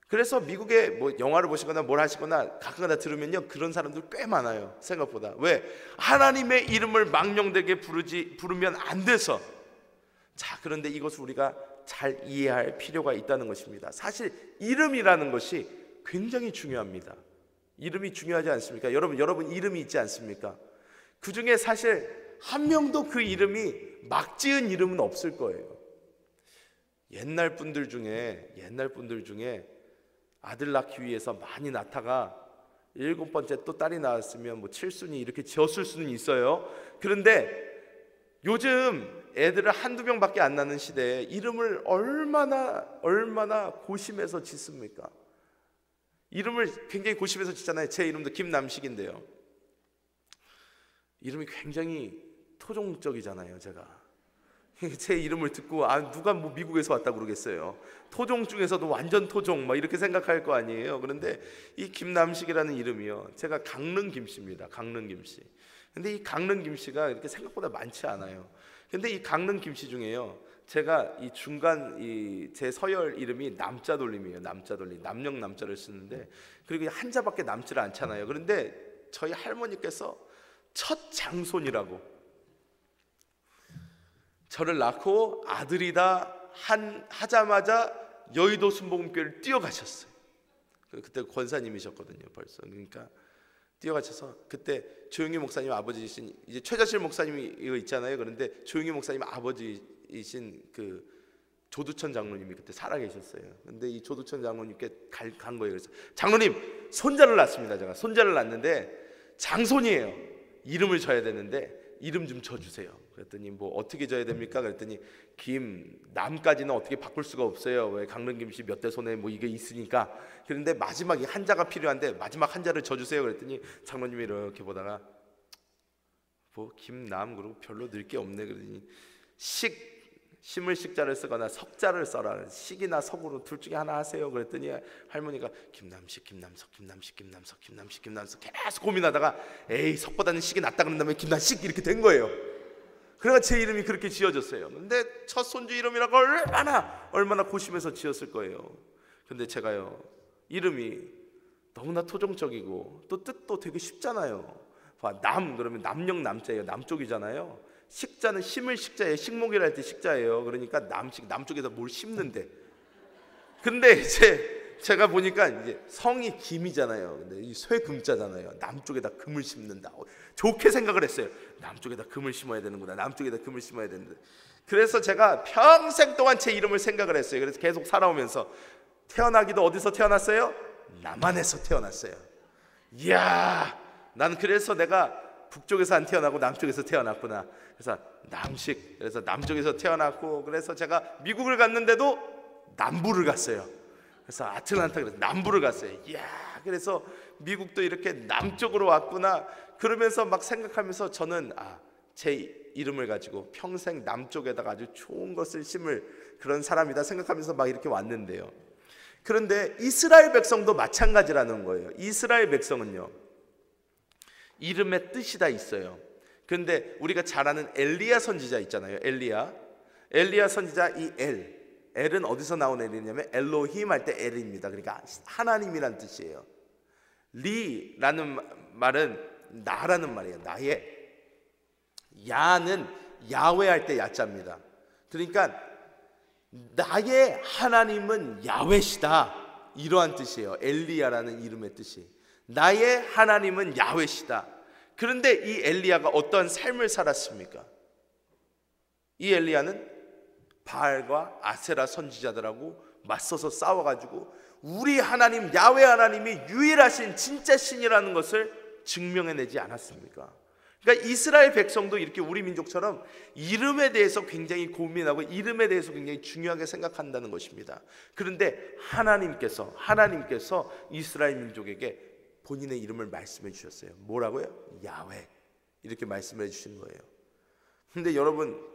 그래서 미국에 뭐 영화를 보시거나 뭘 하시거나 가끔가다 들으면요, 그런 사람들 꽤 많아요. 생각보다. 왜? 하나님의 이름을 망령되게 부르면 안 돼서. 자, 그런데 이것을 우리가 잘 이해할 필요가 있다는 것입니다. 사실 이름이라는 것이 굉장히 중요합니다. 이름이 중요하지 않습니까? 여러분 이름이 있지 않습니까? 그 중에 사실 한 명도 그 이름이 막 지은 이름은 없을 거예요. 옛날 분들 중에 아들 낳기 위해서 많이 낳다가 7번째 또 딸이 나왔으면 뭐 칠순이 이렇게 지었을 수는 있어요. 그런데 요즘 애들을 한두 명밖에 안 낳는 시대에 이름을 얼마나 고심해서 짓습니까? 이름을 굉장히 고심해서 짓잖아요. 제 이름도 김남식인데요, 이름이 굉장히 토종적이잖아요. 제가 제 이름을 듣고 누가 뭐 미국에서 왔다 그러겠어요. 토종 중에서도 완전 토종 막 이렇게 생각할 거 아니에요. 그런데 이 김남식이라는 이름이요, 제가 강릉 김씨입니다. 강릉 김씨. 근데 이 강릉 김씨가 이렇게 생각보다 많지 않아요. 근데 이 강릉 김씨 중에요, 제가 이 중간 제 서열 이름이 남자돌림이에요. 남자돌림. 남령 남자를 쓰는데, 그리고 한자밖에 남지를 않잖아요. 그런데 저희 할머니께서 첫 장손이라고 저를 낳고 아들이다 하자마자 여의도 순복음교회를 뛰어가셨어요. 그때 권사님이셨거든요, 벌써. 그러니까 뛰어가셔서 그때 조용희 목사님 아버지이신, 이제 최자실 목사님이 이거 있잖아요. 그런데 조용희 목사님 아버지이신 그 조두천 장로님이 그때 살아계셨어요. 근데 이 조두천 장로님께 간 거예요. 그래서 장로님, 손자를 낳습니다. 제가 손자를 낳는데 장손이에요. 이름을 져야 되는데 이름 좀 져주세요. 그랬더니 뭐 어떻게 져야 됩니까? 그랬더니 김남까지는 어떻게 바꿀 수가 없어요. 왜? 강릉김씨 몇 대 손에 뭐 이게 있으니까. 그런데 마지막에 한자가 필요한데 마지막 한자를 져주세요. 그랬더니 장로님이 이렇게 보다가 뭐 김남 그러고 별로 늘 게 없네. 그러더니 심을 식자를 쓰거나 석자를 써라. 식이나 석으로 둘 중에 하나 하세요. 그랬더니 할머니가 김남식 계속 고민하다가 에이, 석보다는 식이 낫다 그런 다음에 김남식 이렇게 된 거예요. 그래서 제 이름이 그렇게 지어졌어요. 근데 첫 손주 이름이라고 얼마나 고심해서 지었을 거예요. 근데 제가요, 이름이 너무나 토종적이고 또 뜻도 되게 쉽잖아요. 남 그러면 남령 남자예요. 남쪽이잖아요. 식자는 심을 식자예요. 식목이라 할 때 식자예요. 그러니까 남쪽에서 뭘 심는데. 근데 이제 제가 보니까 이제 성이 김이잖아요. 근데 이 쇠금자잖아요. 남쪽에다 금을 심는다. 좋게 생각을 했어요. 남쪽에다 금을 심어야 되는구나. 남쪽에다 금을 심어야 되는데. 그래서 제가 평생 동안 제 이름을 생각을 했어요. 그래서 계속 살아오면서 태어나기도 어디서 태어났어요? 남한에서 태어났어요. 이야, 난 그래서 내가 북쪽에서 안 태어나고 남쪽에서 태어났구나. 그래서 남식, 그래서 남쪽에서 태어났고, 그래서 제가 미국을 갔는데도 남부를 갔어요. 그래서 아틀란타, 그래서 남부를 갔어요. 이야, 그래서 미국도 이렇게 남쪽으로 왔구나. 그러면서 막 생각하면서 저는 제 이름을 가지고 평생 남쪽에다가 아주 좋은 것을 심을 그런 사람이다 생각하면서 막 이렇게 왔는데요. 그런데 이스라엘 백성도 마찬가지라는 거예요. 이스라엘 백성은요, 이름의 뜻이 다 있어요. 그런데 우리가 잘 아는 엘리야 선지자 있잖아요. 엘리야 선지자, 이 엘은 어디서 나온 엘이냐면 엘로힘 할 때 엘입니다. 그러니까 하나님이란 뜻이에요. 리라는 말은 나라는 말이에요. 나의. 야는 야훼 할 때 야자입니다. 그러니까 나의 하나님은 야훼시다, 이러한 뜻이에요. 엘리야라는 이름의 뜻이. 나의 하나님은 야훼시다. 그런데 이 엘리야가 어떤 삶을 살았습니까? 이 엘리야는 바알과 아세라 선지자들하고 맞서서 싸워가지고 우리 하나님 야훼 하나님이 유일하신 진짜 신이라는 것을 증명해내지 않았습니까? 그러니까 이스라엘 백성도 이렇게 우리 민족처럼 이름에 대해서 굉장히 고민하고 이름에 대해서 굉장히 중요하게 생각한다는 것입니다. 그런데 하나님께서 이스라엘 민족에게 본인의 이름을 말씀해 주셨어요. 뭐라고요? 야훼, 이렇게 말씀해 주신 거예요. 근데 여러분,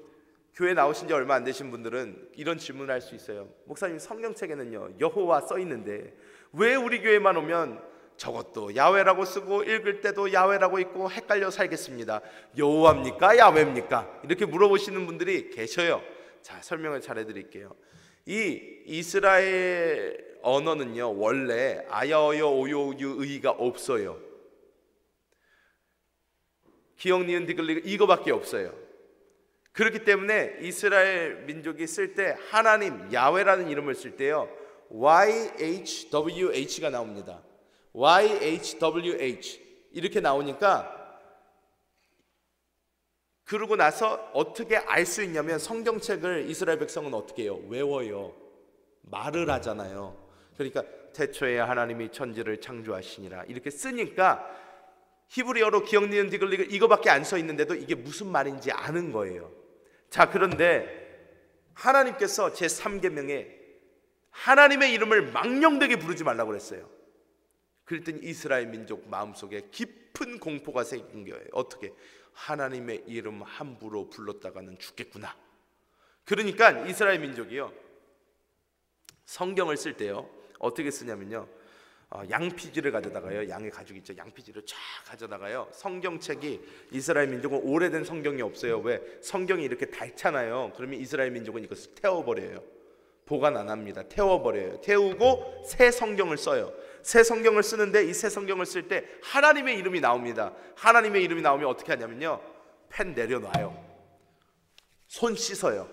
교회 나오신 지 얼마 안 되신 분들은 이런 질문을 할 수 있어요. 목사님, 성경책에는요 여호와 써 있는데 왜 우리 교회만 오면 저것도 야훼라고 쓰고 읽을 때도 야훼라고 있고 헷갈려 살겠습니다. 여호와입니까? 야훼입니까? 이렇게 물어보시는 분들이 계셔요. 자, 설명을 잘 해드릴게요. 이 이스라엘 언어는요 원래 아야어여 오요유의가 없어요. 기역 니은 디귿 이거밖에 없어요. 그렇기 때문에 이스라엘 민족이 쓸 때 하나님 야훼라는 이름을 쓸 때요 YHWH가 나옵니다. YHWH 이렇게 나오니까, 그러고 나서 어떻게 알 수 있냐면 성경책을 이스라엘 백성은 어떻게 해요? 외워요. 말을 하잖아요. 그러니까 태초에 하나님이 천지를 창조하시니라 이렇게 쓰니까 히브리어로 기역 니은 디귿 이거밖에 안 써 있는데도 이게 무슨 말인지 아는 거예요. 자, 그런데 하나님께서 제3계명에 하나님의 이름을 망령되게 부르지 말라고 그랬어요. 그랬더니 이스라엘 민족 마음속에 깊은 공포가 생긴 거예요. 어떻게? 하나님의 이름 함부로 불렀다가는 죽겠구나. 그러니까 이스라엘 민족이요 성경을 쓸 때요 어떻게 쓰냐면요 양피지를 가져다가요, 양의 가죽 있죠, 양피지를 쫙 가져다가요. 성경책이 이스라엘 민족은 오래된 성경이 없어요. 왜? 성경이 이렇게 닳잖아요. 그러면 이스라엘 민족은 이것을 태워버려요. 보관 안 합니다. 태워버려요. 태우고 새 성경을 써요. 새 성경을 쓰는데 이 새 성경을 쓸 때 하나님의 이름이 나옵니다. 하나님의 이름이 나오면 어떻게 하냐면요 펜 내려놔요. 손 씻어요.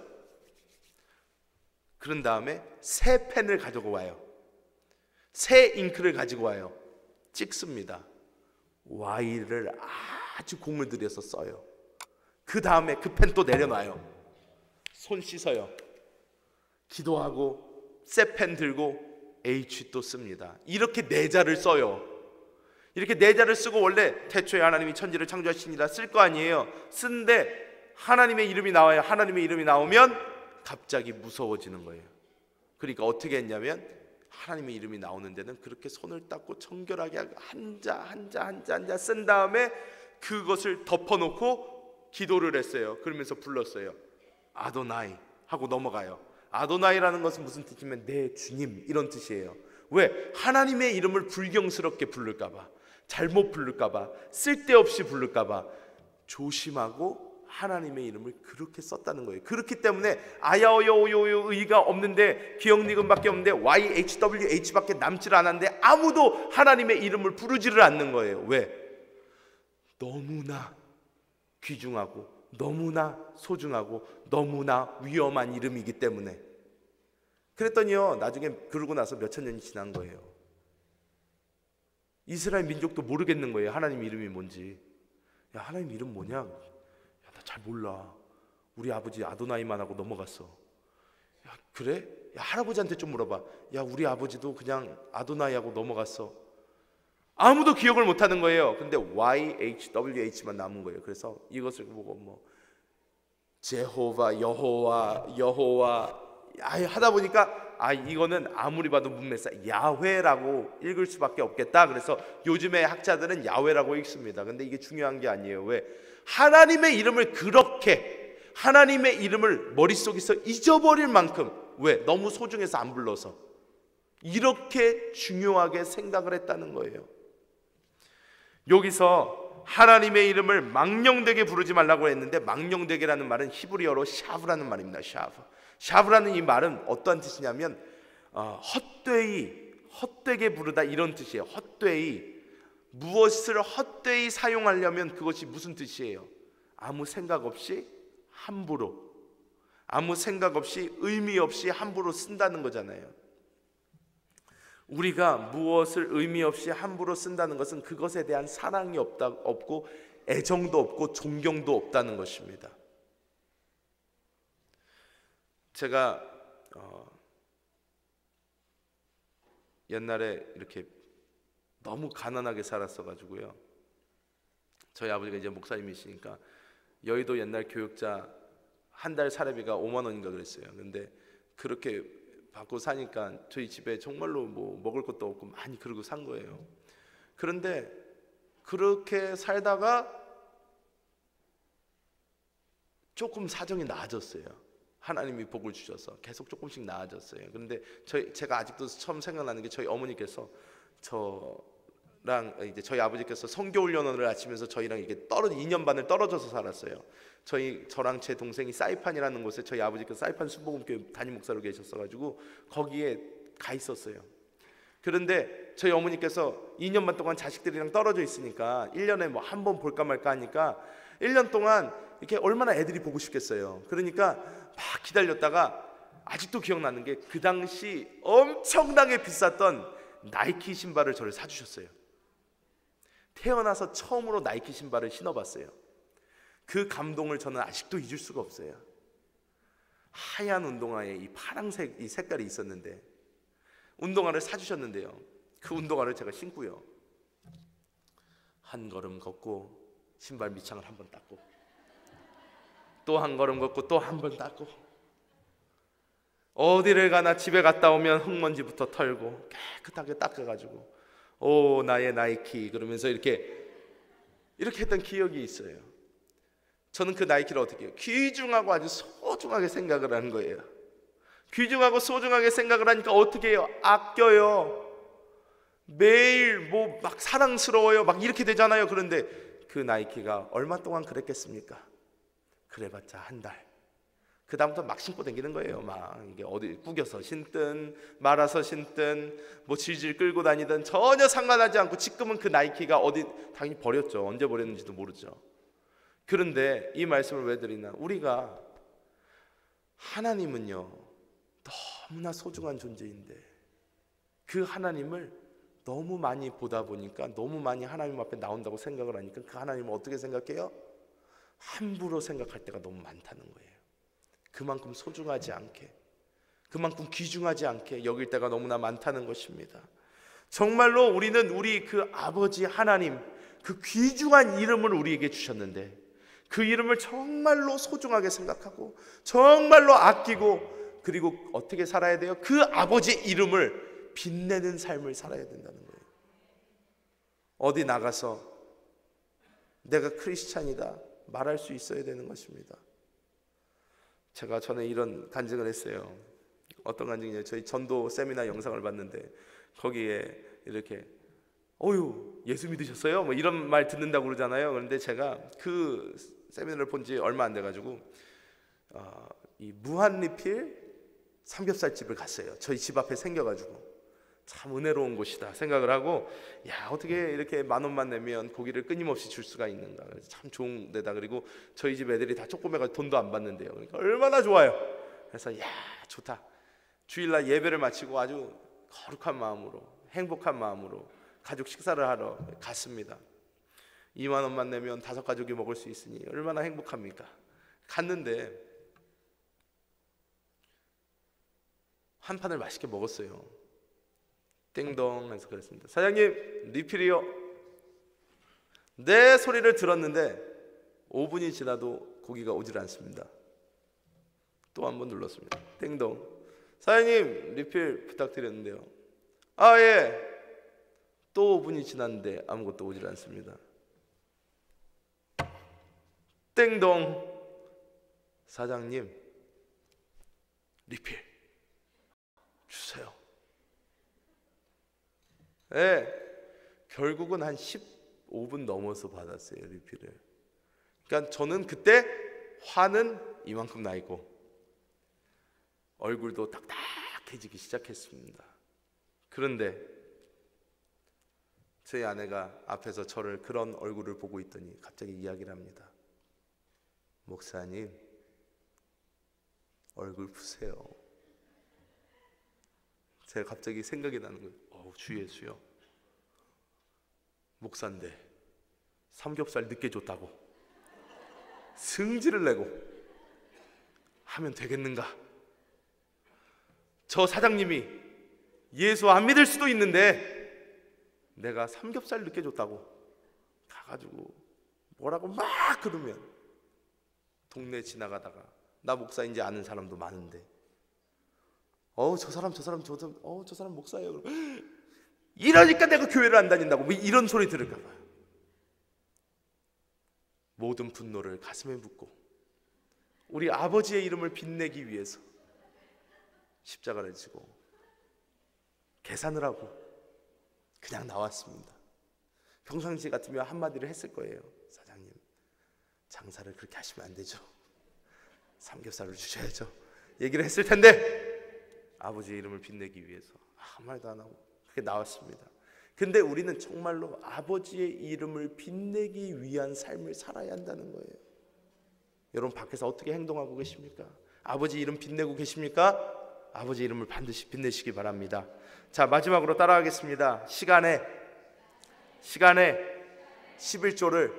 그런 다음에 새 펜을 가지고 와요. 새 잉크를 가지고 와요. 찍습니다. Y를 아주 공을 들여서 써요. 그 다음에 그 펜 또 내려놔요. 손 씻어요. 기도하고 새 펜 들고 H 또 씁니다. 이렇게 네 자를 써요. 이렇게 네 자를 쓰고 원래 태초에 하나님이 천지를 창조하시니라 쓸 거 아니에요. 쓰는데 하나님의 이름이 나와요. 하나님의 이름이 나오면 갑자기 무서워지는 거예요. 그러니까 어떻게 했냐면 하나님의 이름이 나오는 데는 그렇게 손을 닦고 청결하게 한자 쓴 다음에 그것을 덮어놓고 기도를 했어요. 그러면서 불렀어요. 아도나이 하고 넘어가요. 아도나이라는 것은 무슨 뜻이냐면 내 주님 이런 뜻이에요. 왜? 하나님의 이름을 불경스럽게 부를까봐, 잘못 부를까봐, 쓸데없이 부를까봐 조심하고 하나님의 이름을 그렇게 썼다는 거예요. 그렇기 때문에 아야어여오요의가 없는데 기역 니은밖에 없는데 YHWH밖에 남질 않았는데 아무도 하나님의 이름을 부르지를 않는 거예요. 왜? 너무나 귀중하고 너무나 소중하고 너무나 위험한 이름이기 때문에. 그랬더니요 나중에 그러고 나서 몇천 년이 지난 거예요. 이스라엘 민족도 모르겠는 거예요. 하나님 이름이 뭔지. 야, 하나님 이름 뭐냐? 야, 나 잘 몰라. 우리 아버지 아도나이만 하고 넘어갔어. 야, 그래? 야, 할아버지한테 좀 물어봐. 야, 우리 아버지도 그냥 아도나이 하고 넘어갔어. 아무도 기억을 못하는 거예요. 근데 YHWH만 남은 거예요. 그래서 이것을 보고 뭐 제호바, 여호와 하다 보니까 이거는 아무리 봐도 문맥상 야훼라고 읽을 수밖에 없겠다. 그래서 요즘에 학자들은 야훼라고 읽습니다. 근데 이게 중요한 게 아니에요. 왜? 하나님의 이름을 그렇게, 하나님의 이름을 머릿속에서 잊어버릴 만큼, 왜? 너무 소중해서 안 불러서 이렇게 중요하게 생각을 했다는 거예요. 여기서 하나님의 이름을 망령되게 부르지 말라고 했는데, 망령되게라는 말은 히브리어로 샤브라는 말입니다. 샤브라는 이 말은 어떠한 뜻이냐면 헛되게 부르다, 이런 뜻이에요. 헛되이, 무엇을 헛되이 사용하려면 그것이 무슨 뜻이에요? 아무 생각 없이 함부로, 아무 생각 없이 의미 없이 함부로 쓴다는 거잖아요. 우리가 무엇을 의미 없이 함부로 쓴다는 것은 그것에 대한 사랑이 없고 애정도 없고 존경도 없다는 것입니다. 제가 옛날에 이렇게 너무 가난하게 살았어가지고요, 저희 아버지가 이제 목사님이시니까 여의도 옛날 교육자 한 달 사례비가 5만 원인가 그랬어요. 근데 그렇게 받고 사니까 저희 집에 정말로 뭐 먹을 것도 없고 많이 그러고 산 거예요. 그런데 그렇게 살다가 조금 사정이 나아졌어요. 하나님이 복을 주셔서 계속 조금씩 나아졌어요. 그런데 제가 아직도 처음 생각나는 게, 저희 어머니께서 저랑 이제 저희 아버지께서 성교훈련원을 하시면서 저희랑 이게 2년 반을 떨어져서 살았어요. 저랑 제 동생이 사이판이라는 곳에, 저희 아버지께서 사이판 순복음교회 담임 목사로 계셨어가지고 거기에 가 있었어요. 그런데 저희 어머니께서 2년 반 동안 자식들이랑 떨어져 있으니까 1년에 뭐 한 번 볼까 말까 하니까 1년 동안 이렇게 얼마나 애들이 보고 싶겠어요. 그러니까 막 기다렸다가, 아직도 기억나는 게 그 당시 엄청나게 비쌌던 나이키 신발을 저를 사주셨어요. 태어나서 처음으로 나이키 신발을 신어봤어요. 그 감동을 저는 아직도 잊을 수가 없어요. 하얀 운동화에 이 파란색 이 색깔이 있었는데 운동화를 사주셨는데요, 그 운동화를 제가 신고요, 한 걸음 걷고 신발 밑창을 한 번 닦고, 또 한 걸음 걷고 또 한 번 닦고, 어디를 가나 집에 갔다 오면 흙먼지부터 털고 깨끗하게 닦아가지고 오 나의 나이키 그러면서 이렇게 했던 기억이 있어요. 저는 그 나이키를 어떻게 해요? 귀중하고 아주 소중하게 생각을 하는 거예요. 귀중하고 소중하게 생각을 하니까 어떻게 해요? 아껴요. 매일 뭐 막 사랑스러워요, 막 이렇게 되잖아요. 그런데 그 나이키가 얼마 동안 그랬겠습니까? 그래봤자 한 달. 그 다음부터 막 신고 다니는 거예요. 막 이게 어디 구겨서 신든 말아서 신든 뭐 질질 끌고 다니든 전혀 상관하지 않고, 지금은 그 나이키가 어디, 당연히 버렸죠. 언제 버렸는지도 모르죠. 그런데 이 말씀을 왜 드리나, 우리가 하나님은요 너무나 소중한 존재인데 그 하나님을 너무 많이 보다 보니까, 너무 많이 하나님 앞에 나온다고 생각을 하니까 그 하나님을 어떻게 생각해요? 함부로 생각할 때가 너무 많다는 거예요. 그만큼 소중하지 않게, 그만큼 귀중하지 않게 여길 때가 너무나 많다는 것입니다. 정말로 우리는 우리 그 아버지 하나님, 그 귀중한 이름을 우리에게 주셨는데 그 이름을 정말로 소중하게 생각하고 정말로 아끼고, 그리고 어떻게 살아야 돼요? 그 아버지 이름을 빛내는 삶을 살아야 된다는 거예요. 어디 나가서 내가 크리스찬이다 말할 수 있어야 되는 것입니다. 제가 전에 이런 간증을 했어요. 어떤 간증이냐, 저희 전도 세미나 영상을 봤는데 거기에 이렇게 어유 예수 믿으셨어요? 뭐 이런 말 듣는다고 그러잖아요. 그런데 제가 그 세미나를 본 지 얼마 안 돼가지고 이 무한리필 삼겹살집을 갔어요. 저희 집 앞에 생겨가지고 참 은혜로운 곳이다 생각을 하고, 야 어떻게 이렇게 10,000원만 내면 고기를 끊임없이 줄 수가 있는가, 그래서 참 좋은 데다. 그리고 저희 집 애들이 다 조그매가지고 돈도 안 받는데요. 그러니까 얼마나 좋아요. 그래서 야 좋다. 주일날 예배를 마치고 아주 거룩한 마음으로, 행복한 마음으로 가족 식사를 하러 갔습니다. 20,000원만 내면 5가족이 먹을 수 있으니 얼마나 행복합니까? 갔는데 한 판을 맛있게 먹었어요. 땡동 해서 그랬습니다. 사장님, 리필이요. 내 소리를 들었는데 5분이 지나도 고기가 오질 않습니다. 또 한 번 눌렀습니다. 땡동. 사장님, 리필 부탁드렸는데요. 아, 예. 또 5분이 지났는데 아무것도 오질 않습니다. 땡동. 사장님, 리필 주세요. 예. 결국은 한 15분 넘어서 받았어요, 리필을. 그러니까 저는 그때 화는 이만큼 나 있고 얼굴도 딱딱해지기 시작했습니다. 그런데 제 아내가 앞에서 저를 그런 얼굴을 보고 있더니 갑자기 이야기를 합니다. 목사님, 얼굴 푸세요. 제가 갑자기 생각이 나는 거예요. 주 예수요. 목사인데 삼겹살 늦게 줬다고 승질을 내고 하면 되겠는가? 저 사장님이 예수 안 믿을 수도 있는데 내가 삼겹살 늦게 줬다고 가가지고 뭐라고 막 그러면 동네 지나가다가 나 목사인지 아는 사람도 많은데 저 사람 목사예요. 이러니까 내가 교회를 안 다닌다고 뭐 이런 소리 들을까 봐요. 모든 분노를 가슴에 묻고 우리 아버지의 이름을 빛내기 위해서 십자가를 지고 계산을 하고 그냥 나왔습니다. 평상시 같으면 한마디를 했을 거예요. 사장님, 장사를 그렇게 하시면 안 되죠. 삼겹살을 주셔야죠. 얘기를 했을 텐데 아버지의 이름을 빛내기 위해서 아무 말도 안 하고 그렇게 나왔습니다. 근데 우리는 정말로 아버지의 이름을 빛내기 위한 삶을 살아야 한다는 거예요. 여러분 밖에서 어떻게 행동하고 계십니까? 아버지 이름 빛내고 계십니까? 아버지 이름을 반드시 빛내시기 바랍니다. 자, 마지막으로 따라하겠습니다. 시간에 11조를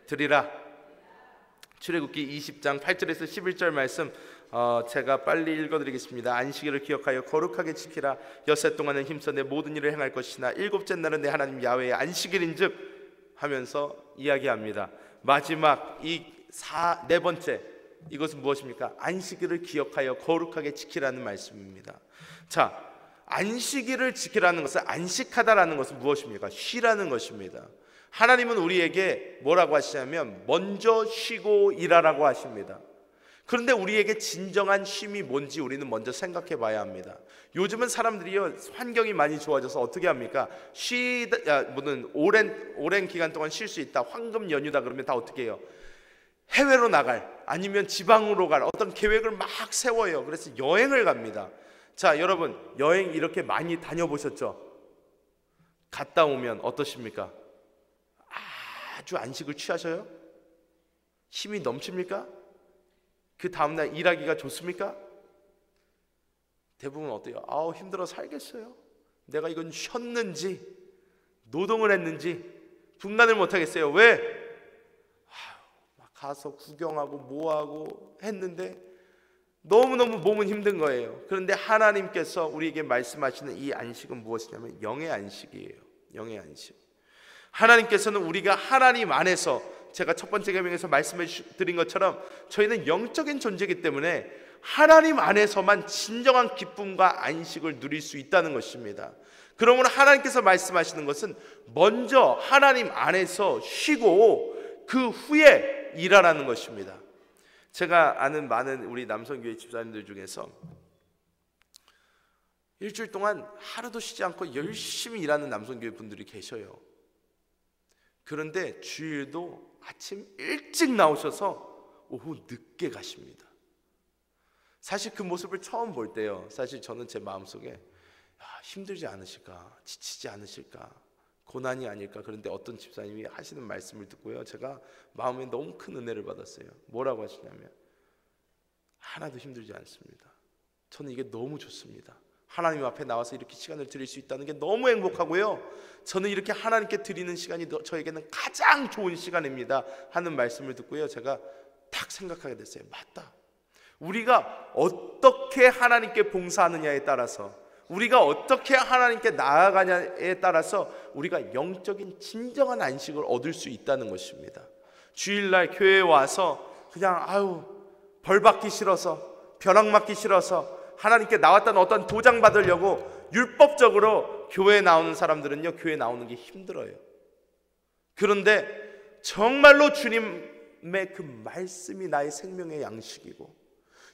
드리라. 출애굽기 20장 8절에서 11절 말씀 제가 빨리 읽어드리겠습니다. 안식일을 기억하여 거룩하게 지키라. 엿새 동안은 힘써 내 모든 일을 행할 것이나 일곱째 날은 내 하나님 야훼의 안식일인즉 하면서 이야기합니다. 마지막 네 번째 이것은 무엇입니까? 안식일을 기억하여 거룩하게 지키라는 말씀입니다. 자, 안식일을 지키라는 것은 안식하다라는 것은 무엇입니까? 쉬라는 것입니다. 하나님은 우리에게 뭐라고 하시냐면 먼저 쉬고 일하라고 하십니다. 그런데 우리에게 진정한 쉼이 뭔지 우리는 먼저 생각해 봐야 합니다. 요즘은 사람들이요 환경이 많이 좋아져서 어떻게 합니까? 오랜 기간 동안 쉴 수 있다, 황금 연휴다 그러면 다 어떻게 해요? 해외로 나갈 아니면 지방으로 갈 어떤 계획을 막 세워요. 그래서 여행을 갑니다. 자, 여러분 여행 이렇게 많이 다녀보셨죠? 갔다 오면 어떠십니까? 아주 안식을 취하셔요? 힘이 넘칩니까? 그 다음날 일하기가 좋습니까? 대부분 어때요? 힘들어 살겠어요. 내가 이건 쉬었는지 노동을 했는지 분간을 못하겠어요. 왜? 막 가서 구경하고 뭐하고 했는데 너무너무 몸은 힘든 거예요. 그런데 하나님께서 우리에게 말씀하시는 이 안식은 무엇이냐면 영의 안식이에요. 영의 안식. 하나님께서는 우리가 하나님 안에서 제가 첫 번째 계명에서 말씀해 드린 것처럼 저희는 영적인 존재이기 때문에 하나님 안에서만 진정한 기쁨과 안식을 누릴 수 있다는 것입니다. 그러므로 하나님께서 말씀하시는 것은 먼저 하나님 안에서 쉬고 그 후에 일하라는 것입니다. 제가 아는 많은 우리 남성교회 집사님들 중에서 일주일 동안 하루도 쉬지 않고 열심히 일하는 남성교회 분들이 계셔요. 그런데 주일도 아침 일찍 나오셔서 오후 늦게 가십니다. 사실 그 모습을 처음 볼 때요, 사실 저는 제 마음속에 힘들지 않으실까, 지치지 않으실까, 고난이 아닐까. 그런데 어떤 집사님이 하시는 말씀을 듣고요, 제가 마음에 너무 큰 은혜를 받았어요. 뭐라고 하시냐면 하나도 힘들지 않습니다. 저는 이게 너무 좋습니다. 하나님 앞에 나와서 이렇게 시간을 드릴 수 있다는 게 너무 행복하고요, 저는 이렇게 하나님께 드리는 시간이 저에게는 가장 좋은 시간입니다 하는 말씀을 듣고요, 제가 딱 생각하게 됐어요. 맞다. 우리가 어떻게 하나님께 봉사하느냐에 따라서 우리가 어떻게 하나님께 나아가냐에 따라서 우리가 영적인 진정한 안식을 얻을 수 있다는 것입니다. 주일날 교회에 와서 그냥 벌 받기 싫어서, 벼락 맞기 싫어서 하나님께 나왔다는 어떤 도장 받으려고 율법적으로 교회에 나오는 사람들은요, 교회에 나오는 게 힘들어요. 그런데 정말로 주님의 그 말씀이 나의 생명의 양식이고,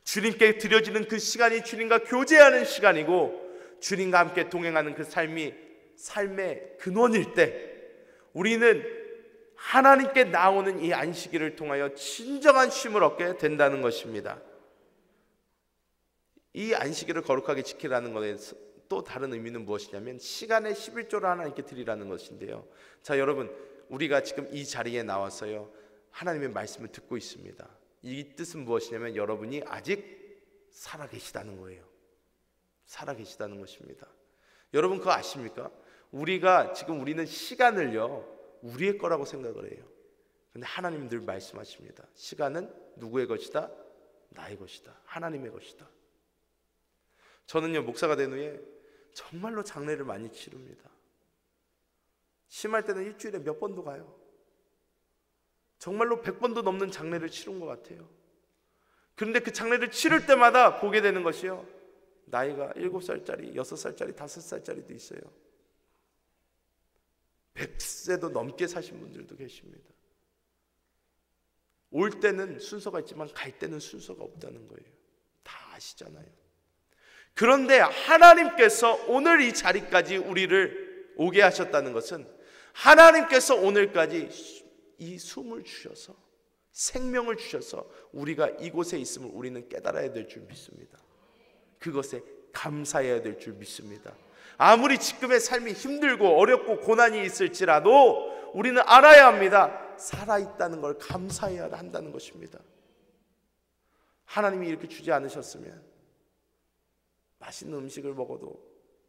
주님께 드려지는 그 시간이 주님과 교제하는 시간이고, 주님과 함께 동행하는 그 삶이 삶의 근원일 때, 우리는 하나님께 나오는 이 안식일을 통하여 진정한 쉼을 얻게 된다는 것입니다. 이 안식일을 거룩하게 지키라는 것에 또 다른 의미는 무엇이냐면 시간의 11조를 하나님께 드리라는 것인데요. 자, 여러분, 우리가 지금 이 자리에 나와서요, 하나님의 말씀을 듣고 있습니다. 이 뜻은 무엇이냐면 여러분이 아직 살아계시다는 거예요. 살아계시다는 것입니다. 여러분 그거 아십니까? 우리는 시간을요, 우리의 거라고 생각을 해요. 근데 하나님은 늘 말씀하십니다. 시간은 누구의 것이다? 나의 것이다. 하나님의 것이다. 저는요, 목사가 된 후에 정말로 장례를 많이 치릅니다. 심할 때는 일주일에 몇 번도 가요. 정말로 100번도 넘는 장례를 치른 것 같아요. 그런데 그 장례를 치를 때마다 보게 되는 것이요, 나이가 7살짜리, 6살짜리, 5살짜리도 있어요. 100세도 넘게 사신 분들도 계십니다. 올 때는 순서가 있지만 갈 때는 순서가 없다는 거예요. 다 아시잖아요. 그런데 하나님께서 오늘 이 자리까지 우리를 오게 하셨다는 것은, 하나님께서 오늘까지 이 숨을 주셔서, 생명을 주셔서 우리가 이곳에 있음을 우리는 깨달아야 될 줄 믿습니다. 그것에 감사해야 될 줄 믿습니다. 아무리 지금의 삶이 힘들고 어렵고 고난이 있을지라도 우리는 알아야 합니다. 살아있다는 걸 감사해야 한다는 것입니다. 하나님이 이렇게 주지 않으셨으면 맛있는 음식을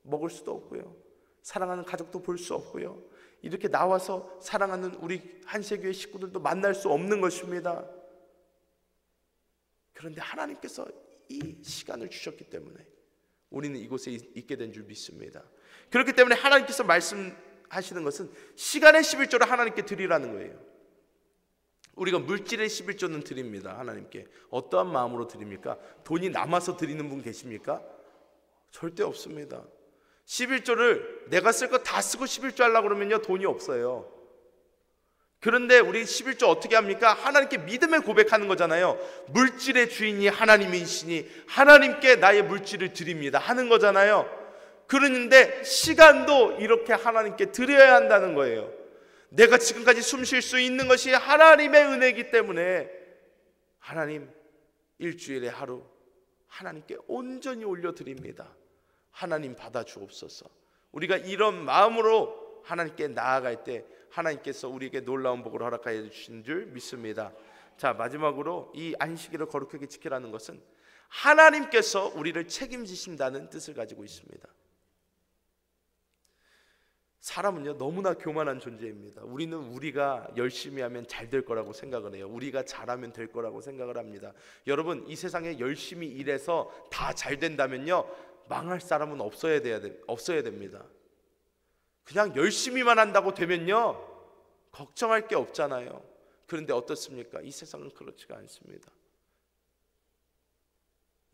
먹을 수도 없고요, 사랑하는 가족도 볼 수 없고요, 이렇게 나와서 사랑하는 우리 한세교회 식구들도 만날 수 없는 것입니다. 그런데 하나님께서 이 시간을 주셨기 때문에 우리는 이곳에 있게 된 줄 믿습니다. 그렇기 때문에 하나님께서 말씀하시는 것은 시간의 11조를 하나님께 드리라는 거예요. 우리가 물질의 11조는 드립니다. 하나님께 어떠한 마음으로 드립니까? 돈이 남아서 드리는 분 계십니까? 절대 없습니다. 11조를 내가 쓸 거 다 쓰고 11조 하려고 그러면요, 돈이 없어요. 그런데 우리 11조 어떻게 합니까? 하나님께 믿음의 고백하는 거잖아요. 물질의 주인이 하나님이시니 하나님께 나의 물질을 드립니다 하는 거잖아요. 그런데 시간도 이렇게 하나님께 드려야 한다는 거예요. 내가 지금까지 숨 쉴 수 있는 것이 하나님의 은혜이기 때문에 하나님, 일주일에 하루 하나님께 온전히 올려드립니다. 하나님 받아 주옵소서. 우리가 이런 마음으로 하나님께 나아갈 때 하나님께서 우리에게 놀라운 복을 허락하여 주신 줄 믿습니다. 자, 마지막으로 이 안식일을 거룩하게 지키라는 것은 하나님께서 우리를 책임지신다는 뜻을 가지고 있습니다. 사람은요, 너무나 교만한 존재입니다. 우리가 열심히 하면 잘 될 거라고 생각을 해요. 우리가 잘하면 될 거라고 생각을 합니다. 여러분, 이 세상에 열심히 일해서 다 잘 된다면요, 망할 사람은 없어야 됩니다. 그냥 열심히만 한다고 되면요, 걱정할 게 없잖아요. 그런데 어떻습니까? 이 세상은 그렇지가 않습니다.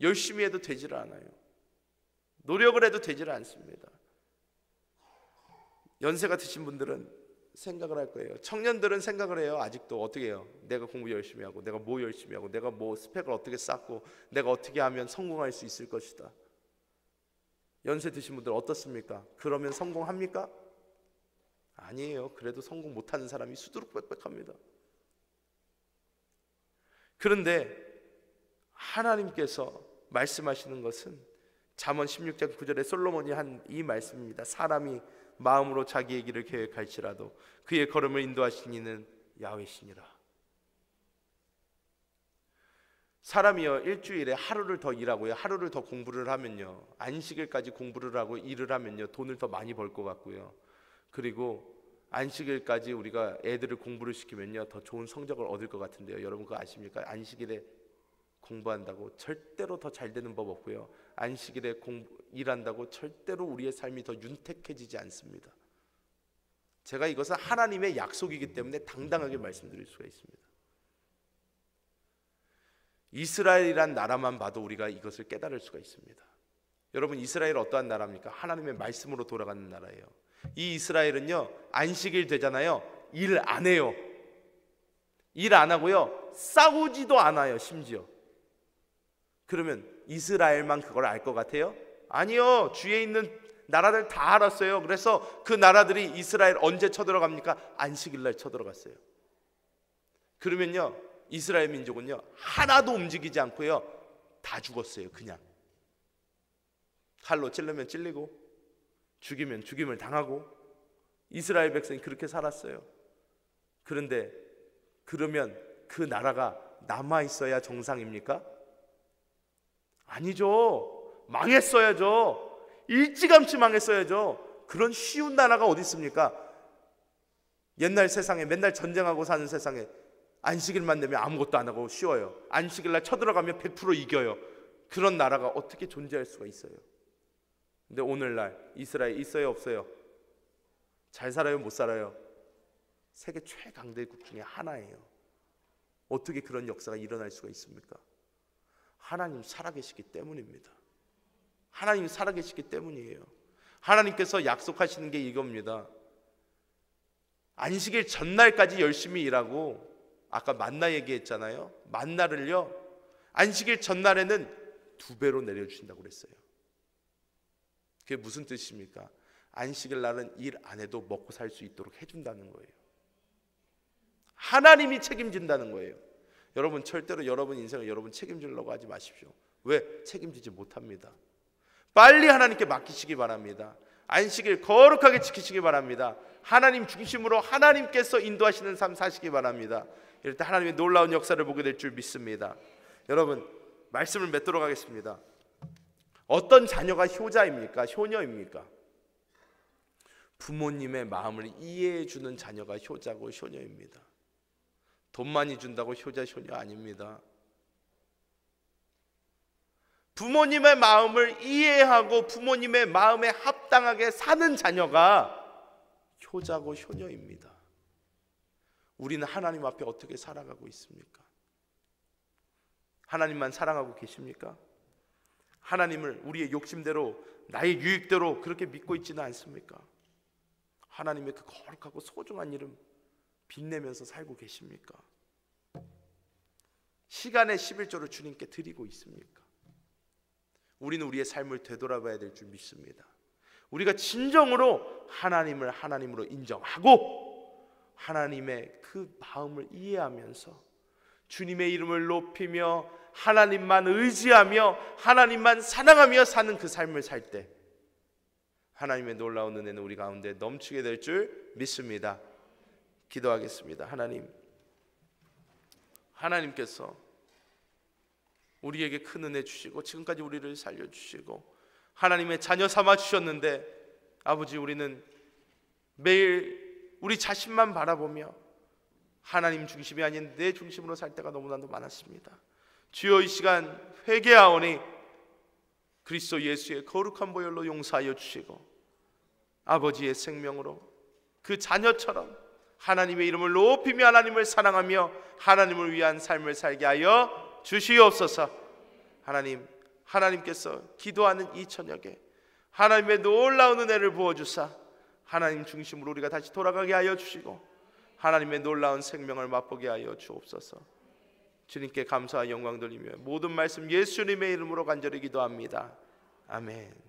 열심히 해도 되질 않아요. 노력을 해도 되질 않습니다. 연세가 드신 분들은 생각을 할 거예요. 청년들은 생각을 해요. 아직도 어떻게 해요? 내가 공부 열심히 하고, 내가 뭐 열심히 하고, 내가 뭐 스펙을 어떻게 쌓고, 내가 어떻게 하면 성공할 수 있을 것이다. 연세 드신 분들 어떻습니까? 그러면 성공합니까? 아니에요. 그래도 성공 못하는 사람이 수두룩빽빽합니다. 그런데 하나님께서 말씀하시는 것은 잠언 16장 9절에 솔로몬이 한 이 말씀입니다. 사람이 마음으로 자기의 길을 계획할지라도 그의 걸음을 인도하신 이는 야훼시니라. 사람이요, 일주일에 하루를 더 일하고요, 하루를 더 공부를 하면요, 안식일까지 공부를 하고 일을 하면요, 돈을 더 많이 벌 것 같고요, 그리고 안식일까지 우리가 애들을 공부를 시키면요, 더 좋은 성적을 얻을 것 같은데요, 여러분 그거 아십니까? 안식일에 공부한다고 절대로 더 잘 되는 법 없고요. 안식일에 일한다고 절대로 우리의 삶이 더 윤택해지지 않습니다. 제가 이것은 하나님의 약속이기 때문에 당당하게 말씀드릴 수가 있습니다. 이스라엘이란 나라만 봐도 우리가 이것을 깨달을 수가 있습니다. 여러분, 이스라엘 어떠한 나라입니까? 하나님의 말씀으로 돌아가는 나라예요. 이 이스라엘은요, 안식일 되잖아요, 일 안 해요. 일 안 하고요, 싸우지도 않아요. 심지어. 그러면 이스라엘만 그걸 알 것 같아요? 아니요. 주위에 있는 나라들 다 알았어요. 그래서 그 나라들이 이스라엘 언제 쳐들어갑니까? 안식일날 쳐들어갔어요. 그러면요, 이스라엘 민족은요, 하나도 움직이지 않고요, 다 죽었어요. 그냥 칼로 찔르면 찔리고 죽이면 죽임을 당하고 이스라엘 백성이 그렇게 살았어요. 그런데 그러면 그 나라가 남아있어야 정상입니까? 아니죠. 망했어야죠. 일찌감치 망했어야죠. 그런 쉬운 나라가 어디 있습니까? 옛날 세상에 맨날 전쟁하고 사는 세상에 안식일만 되면 아무것도 안 하고 쉬워요. 안식일날 쳐들어가면 100% 이겨요. 그런 나라가 어떻게 존재할 수가 있어요? 근데 오늘날 이스라엘 있어요, 없어요? 잘 살아요, 못 살아요? 세계 최강대국 중에 하나예요. 어떻게 그런 역사가 일어날 수가 있습니까? 하나님 살아계시기 때문입니다. 하나님이 살아계시기 때문이에요. 하나님께서 약속하시는 게 이겁니다. 안식일 전날까지 열심히 일하고, 아까 만나 얘기했잖아요. 만나를요, 안식일 전날에는 2배로 내려주신다고 그랬어요. 그게 무슨 뜻입니까? 안식일 날은 일 안 해도 먹고 살 수 있도록 해준다는 거예요. 하나님이 책임진다는 거예요. 여러분, 절대로 여러분 인생을 여러분 책임지려고 하지 마십시오. 왜? 책임지지 못합니다. 빨리 하나님께 맡기시기 바랍니다. 안식일 거룩하게 지키시기 바랍니다. 하나님 중심으로 하나님께서 인도하시는 삶 사시기 바랍니다. 이럴 때 하나님의 놀라운 역사를 보게 될 줄 믿습니다. 여러분, 말씀을 맺도록 하겠습니다. 어떤 자녀가 효자입니까? 효녀입니까? 부모님의 마음을 이해해 주는 자녀가 효자고 효녀입니다. 돈 많이 준다고 효자 효녀 아닙니다. 부모님의 마음을 이해하고 부모님의 마음에 합당하게 사는 자녀가 효자고 효녀입니다. 우리는 하나님 앞에 어떻게 살아가고 있습니까? 하나님만 사랑하고 계십니까? 하나님을 우리의 욕심대로, 나의 유익대로 그렇게 믿고 있지는 않습니까? 하나님의 그 거룩하고 소중한 이름 빛내면서 살고 계십니까? 시간의 11조를 주님께 드리고 있습니까? 우리는 우리의 삶을 되돌아봐야 될 줄 믿습니다. 우리가 진정으로 하나님을 하나님으로 인정하고 하나님의 그 마음을 이해하면서 주님의 이름을 높이며 하나님만 의지하며 하나님만 사랑하며 사는 그 삶을 살 때 하나님의 놀라운 은혜는 우리 가운데 넘치게 될 줄 믿습니다. 기도하겠습니다. 하나님께서 우리에게 큰 은혜 주시고 지금까지 우리를 살려주시고 하나님의 자녀 삼아 주셨는데, 아버지, 우리는 매일 우리 자신만 바라보며 하나님 중심이 아닌 내 중심으로 살 때가 너무나도 많았습니다. 주여, 이 시간 회개하오니 그리스도 예수의 거룩한 보혈로 용서하여 주시고 아버지의 생명으로 그 자녀처럼 하나님의 이름을 높이며 하나님을 사랑하며 하나님을 위한 삶을 살게 하여 주시옵소서. 하나님께서 기도하는 이 저녁에 하나님의 놀라운 은혜를 부어주사 하나님 중심으로 우리가 다시 돌아가게 하여 주시고 하나님의 놀라운 생명을 맛보게 하여 주옵소서. 주님께 감사와 영광 돌리며 모든 말씀 예수님의 이름으로 간절히 기도합니다. 아멘.